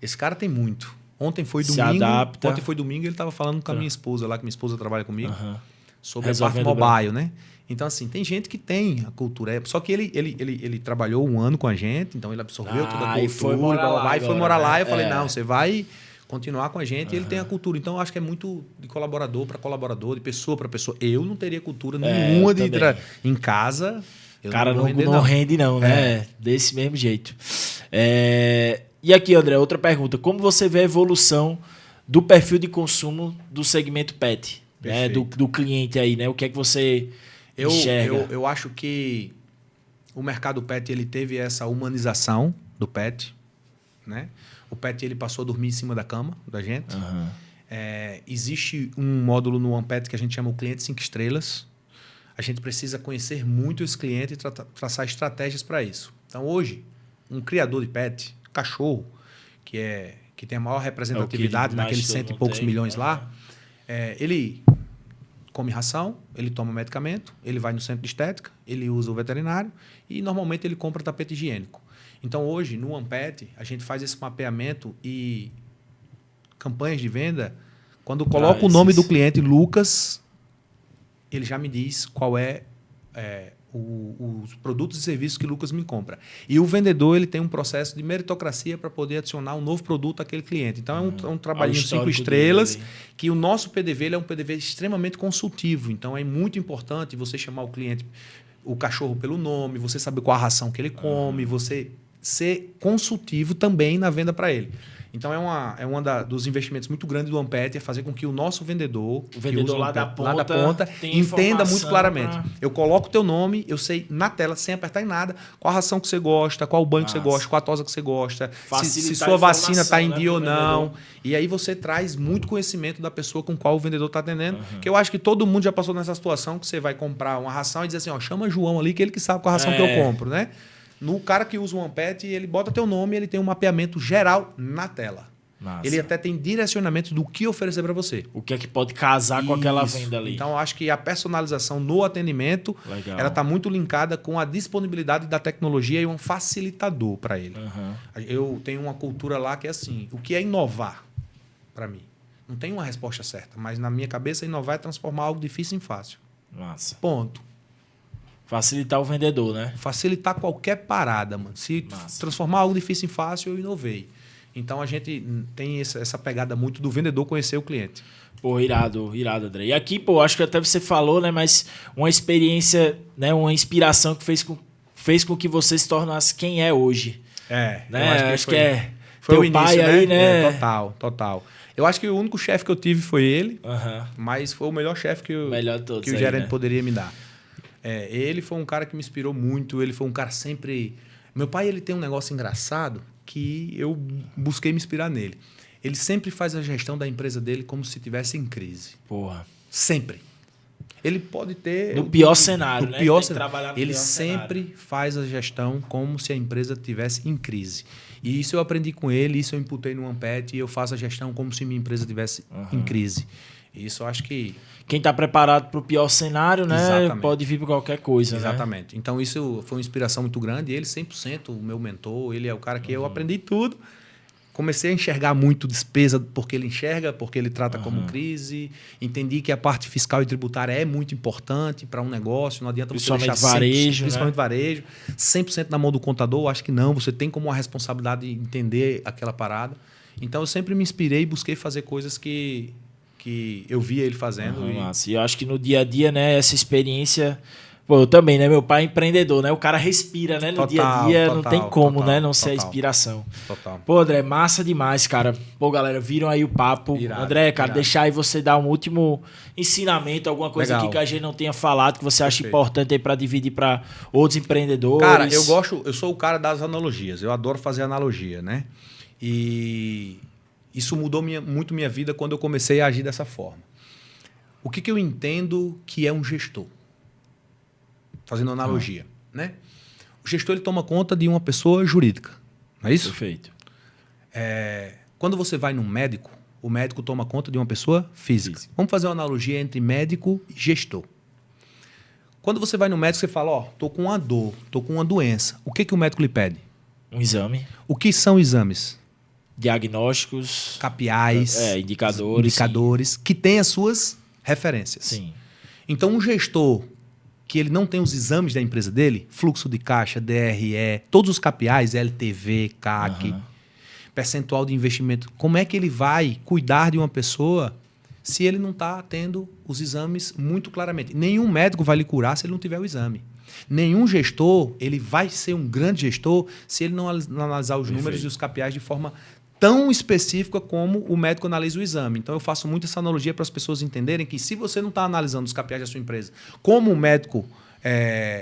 Esse cara tem muito. Ontem foi domingo. Se adapta. Ontem foi domingo e ele estava falando com a minha esposa lá, que minha esposa trabalha comigo, sobre a parte mobile, né? Então, assim, tem gente que tem a cultura. Só que ele trabalhou 1 ano com a gente, então ele absorveu toda a cultura. E foi morar lá. Eu falei, não, você vai continuar com a gente e ele tem a cultura. Então, eu acho que é muito de colaborador para colaborador, de pessoa para pessoa. Eu não teria cultura nenhuma de em casa. Cara, não rende, né? Desse mesmo jeito. E aqui, André, outra pergunta. Como você vê a evolução do perfil de consumo do segmento pet? Né? Do cliente aí, né? O que é que você... Eu acho que o mercado pet ele teve essa humanização do pet, né? O pet ele passou a dormir em cima da cama da gente. Existe um módulo no OnePet que a gente chama o cliente 5 estrelas. A gente precisa conhecer muito esse cliente e traçar estratégias para isso. Então, hoje, um criador de pet, cachorro, que tem a maior representatividade naqueles 100 e poucos milhões lá, ele come ração, ele toma medicamento, ele vai no centro de estética, ele usa o veterinário e normalmente ele compra tapete higiênico. Então hoje no OnePet a gente faz esse mapeamento e campanhas de venda, quando eu coloco o nome do cliente, Lucas, ele já me diz qual é os produtos e serviços que o Lucas me compra. E o vendedor ele tem um processo de meritocracia para poder adicionar um novo produto àquele cliente. Então, é um trabalhinho de 5 estrelas, que o nosso PDV ele é um PDV extremamente consultivo. Então, é muito importante você chamar o cliente, o cachorro pelo nome, você saber qual a ração que ele come, você ser consultivo também na venda para ele. Então, dos investimentos muito grandes do Ampet é fazer com que o nosso vendedor, lá da ponta entenda muito claramente. Eu coloco o teu nome, eu sei na tela, sem apertar em nada, qual a ração que você gosta, qual o banho que você gosta, qual a tosa que você gosta, se sua vacina está em dia ou não. E aí você traz muito conhecimento da pessoa com qual o vendedor está atendendo. Que eu acho que todo mundo já passou nessa situação que você vai comprar uma ração e diz assim, chama João ali, que ele que sabe qual a ração que eu compro, né? No cara que usa o Ampet, ele bota teu nome, ele tem um mapeamento geral na tela. Massa. Ele até tem direcionamento do que oferecer para você. O que é que pode casar com aquela venda ali. Então, eu acho que a personalização no atendimento, ela está muito linkada com a disponibilidade da tecnologia e um facilitador para ele. Eu tenho uma cultura lá que é assim, o que é inovar para mim? Não tem uma resposta certa, mas na minha cabeça, inovar é transformar algo difícil em fácil. Massa. Ponto. Facilitar o vendedor, né? Facilitar qualquer parada, mano. Se transformar algo difícil em fácil, eu inovei. Então, a gente tem essa pegada muito do vendedor conhecer o cliente. Pô, irado, André. E aqui, pô, acho que até você falou, né? Mas uma experiência, né? Uma inspiração que fez com que você se tornasse quem é hoje. Né? Acho que é foi teu o início, pai né? aí, né? Total. Eu acho que o único chefe que eu tive foi ele, mas foi o melhor chefe que o gerente, né, poderia me dar. Ele foi um cara que me inspirou muito, ele foi um cara sempre... Meu pai, ele tem um negócio engraçado que eu busquei me inspirar nele. Ele sempre faz a gestão da empresa dele como se estivesse em crise. Porra. Sempre. Ele pode ter... No pior cenário, né? Pior cenário. Ele sempre faz a gestão como se a empresa estivesse em crise. E isso eu aprendi com ele, isso eu imputei no Ampet e eu faço a gestão como se minha empresa estivesse em crise. Isso eu acho que... Quem está preparado para o pior cenário, né? Exatamente. Pode vir para qualquer coisa. Exatamente. Né? Então, isso foi uma inspiração muito grande. Ele, 100%, o meu mentor, ele é o cara que eu aprendi tudo. Comecei a enxergar muito despesa porque ele enxerga, porque ele trata como crise. Entendi que a parte fiscal e tributária é muito importante para um negócio. Não adianta você deixar varejo, principalmente varejo. 100% na mão do contador, acho que não. Você tem como uma responsabilidade de entender aquela parada. Então, eu sempre me inspirei e busquei fazer coisas que eu via ele fazendo. E eu acho que no dia a dia, né, essa experiência... Pô, eu também, né? Meu pai é empreendedor, né? O cara respira, né? No dia a dia, não tem como, né? Não ser a inspiração. Total. Pô, André, massa demais, cara. Pô, galera, viram aí o papo. Irado, André, cara, deixar aí você dar um último ensinamento, alguma coisa aqui que a gente não tenha falado, que você acha importante aí para dividir para outros empreendedores. Cara, eu sou o cara das analogias. Eu adoro fazer analogia, né? E... isso mudou muito minha vida quando eu comecei a agir dessa forma. O que eu entendo que é um gestor? Fazendo analogia, né? O gestor ele toma conta de uma pessoa jurídica, não é isso? Perfeito. Quando você vai num médico, o médico toma conta de uma pessoa física. Vamos fazer uma analogia entre médico e gestor. Quando você vai no médico, você fala, tô com uma dor, tô com uma doença. O que o médico lhe pede? Um exame. O que são exames? Diagnósticos. KPIs. Indicadores que têm as suas referências. Sim. Então, um gestor que ele não tem os exames da empresa dele, fluxo de caixa, DRE, todos os KPIs, LTV, CAC, percentual de investimento, como é que ele vai cuidar de uma pessoa se ele não está tendo os exames muito claramente? Nenhum médico vai lhe curar se ele não tiver o exame. Nenhum gestor ele vai ser um grande gestor se ele não analisar os números e os KPIs de forma tão específica como o médico analisa o exame. Então, eu faço muito essa analogia para as pessoas entenderem que se você não está analisando os KPIs da sua empresa, como o médico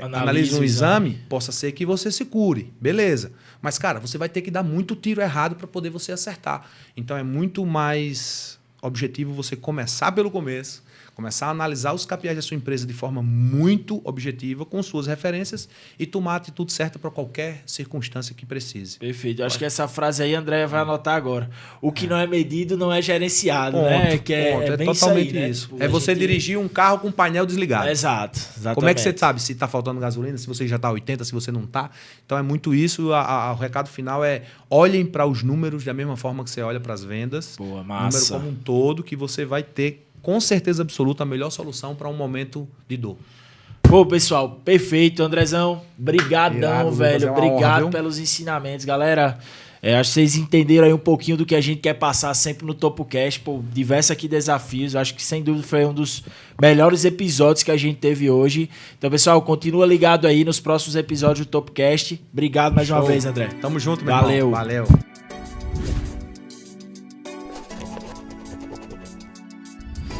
analisa um exame, possa ser que você se cure. Beleza. Mas, cara, você vai ter que dar muito tiro errado para poder você acertar. Então, é muito mais objetivo você começar pelo começo, Começar a analisar os KPIs da sua empresa de forma muito objetiva, com suas referências e tomar a atitude certa para qualquer circunstância que precise. Perfeito. Eu acho que essa frase aí a Andréia vai anotar agora. O que não é medido não é gerenciado, né? Que é bem totalmente isso aí, né? isso. Tipo, É você gente... dirigir um carro com o painel desligado. Exato. Exatamente. Como é que você sabe se está faltando gasolina, se você já está 80, se você não está? Então é muito isso. O recado final é: olhem para os números da mesma forma que você olha para as vendas. Boa, massa. Número como um todo, que você vai ter com certeza absoluta a melhor solução para um momento de dor. Pô, pessoal, perfeito. Andrezão, brigadão, velho. Obrigado honra, pelos ensinamentos. Galera, acho que vocês entenderam aí um pouquinho do que a gente quer passar sempre no TopoCast. Pô, diversos aqui desafios. Acho que sem dúvida foi um dos melhores episódios que a gente teve hoje. Então, pessoal, continua ligado aí nos próximos episódios do TopoCast. Obrigado mais uma vez, André. Tamo junto, meu Valeu. irmão. Valeu.